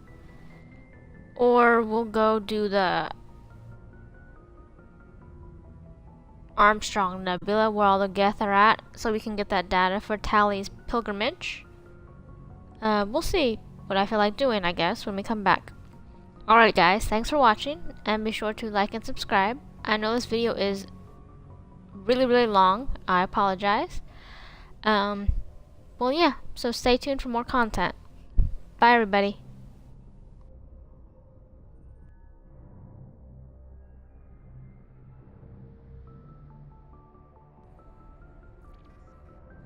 Or we'll go do the Armstrong Nebula where all the Geth are at, so we can get that data for Tali's pilgrimage. We'll see what I feel like doing, I guess, when we come back. Alright guys, thanks for watching, and be sure to like and subscribe. I know this video is really long, I apologize. Well yeah, so stay tuned for more content. Bye everybody.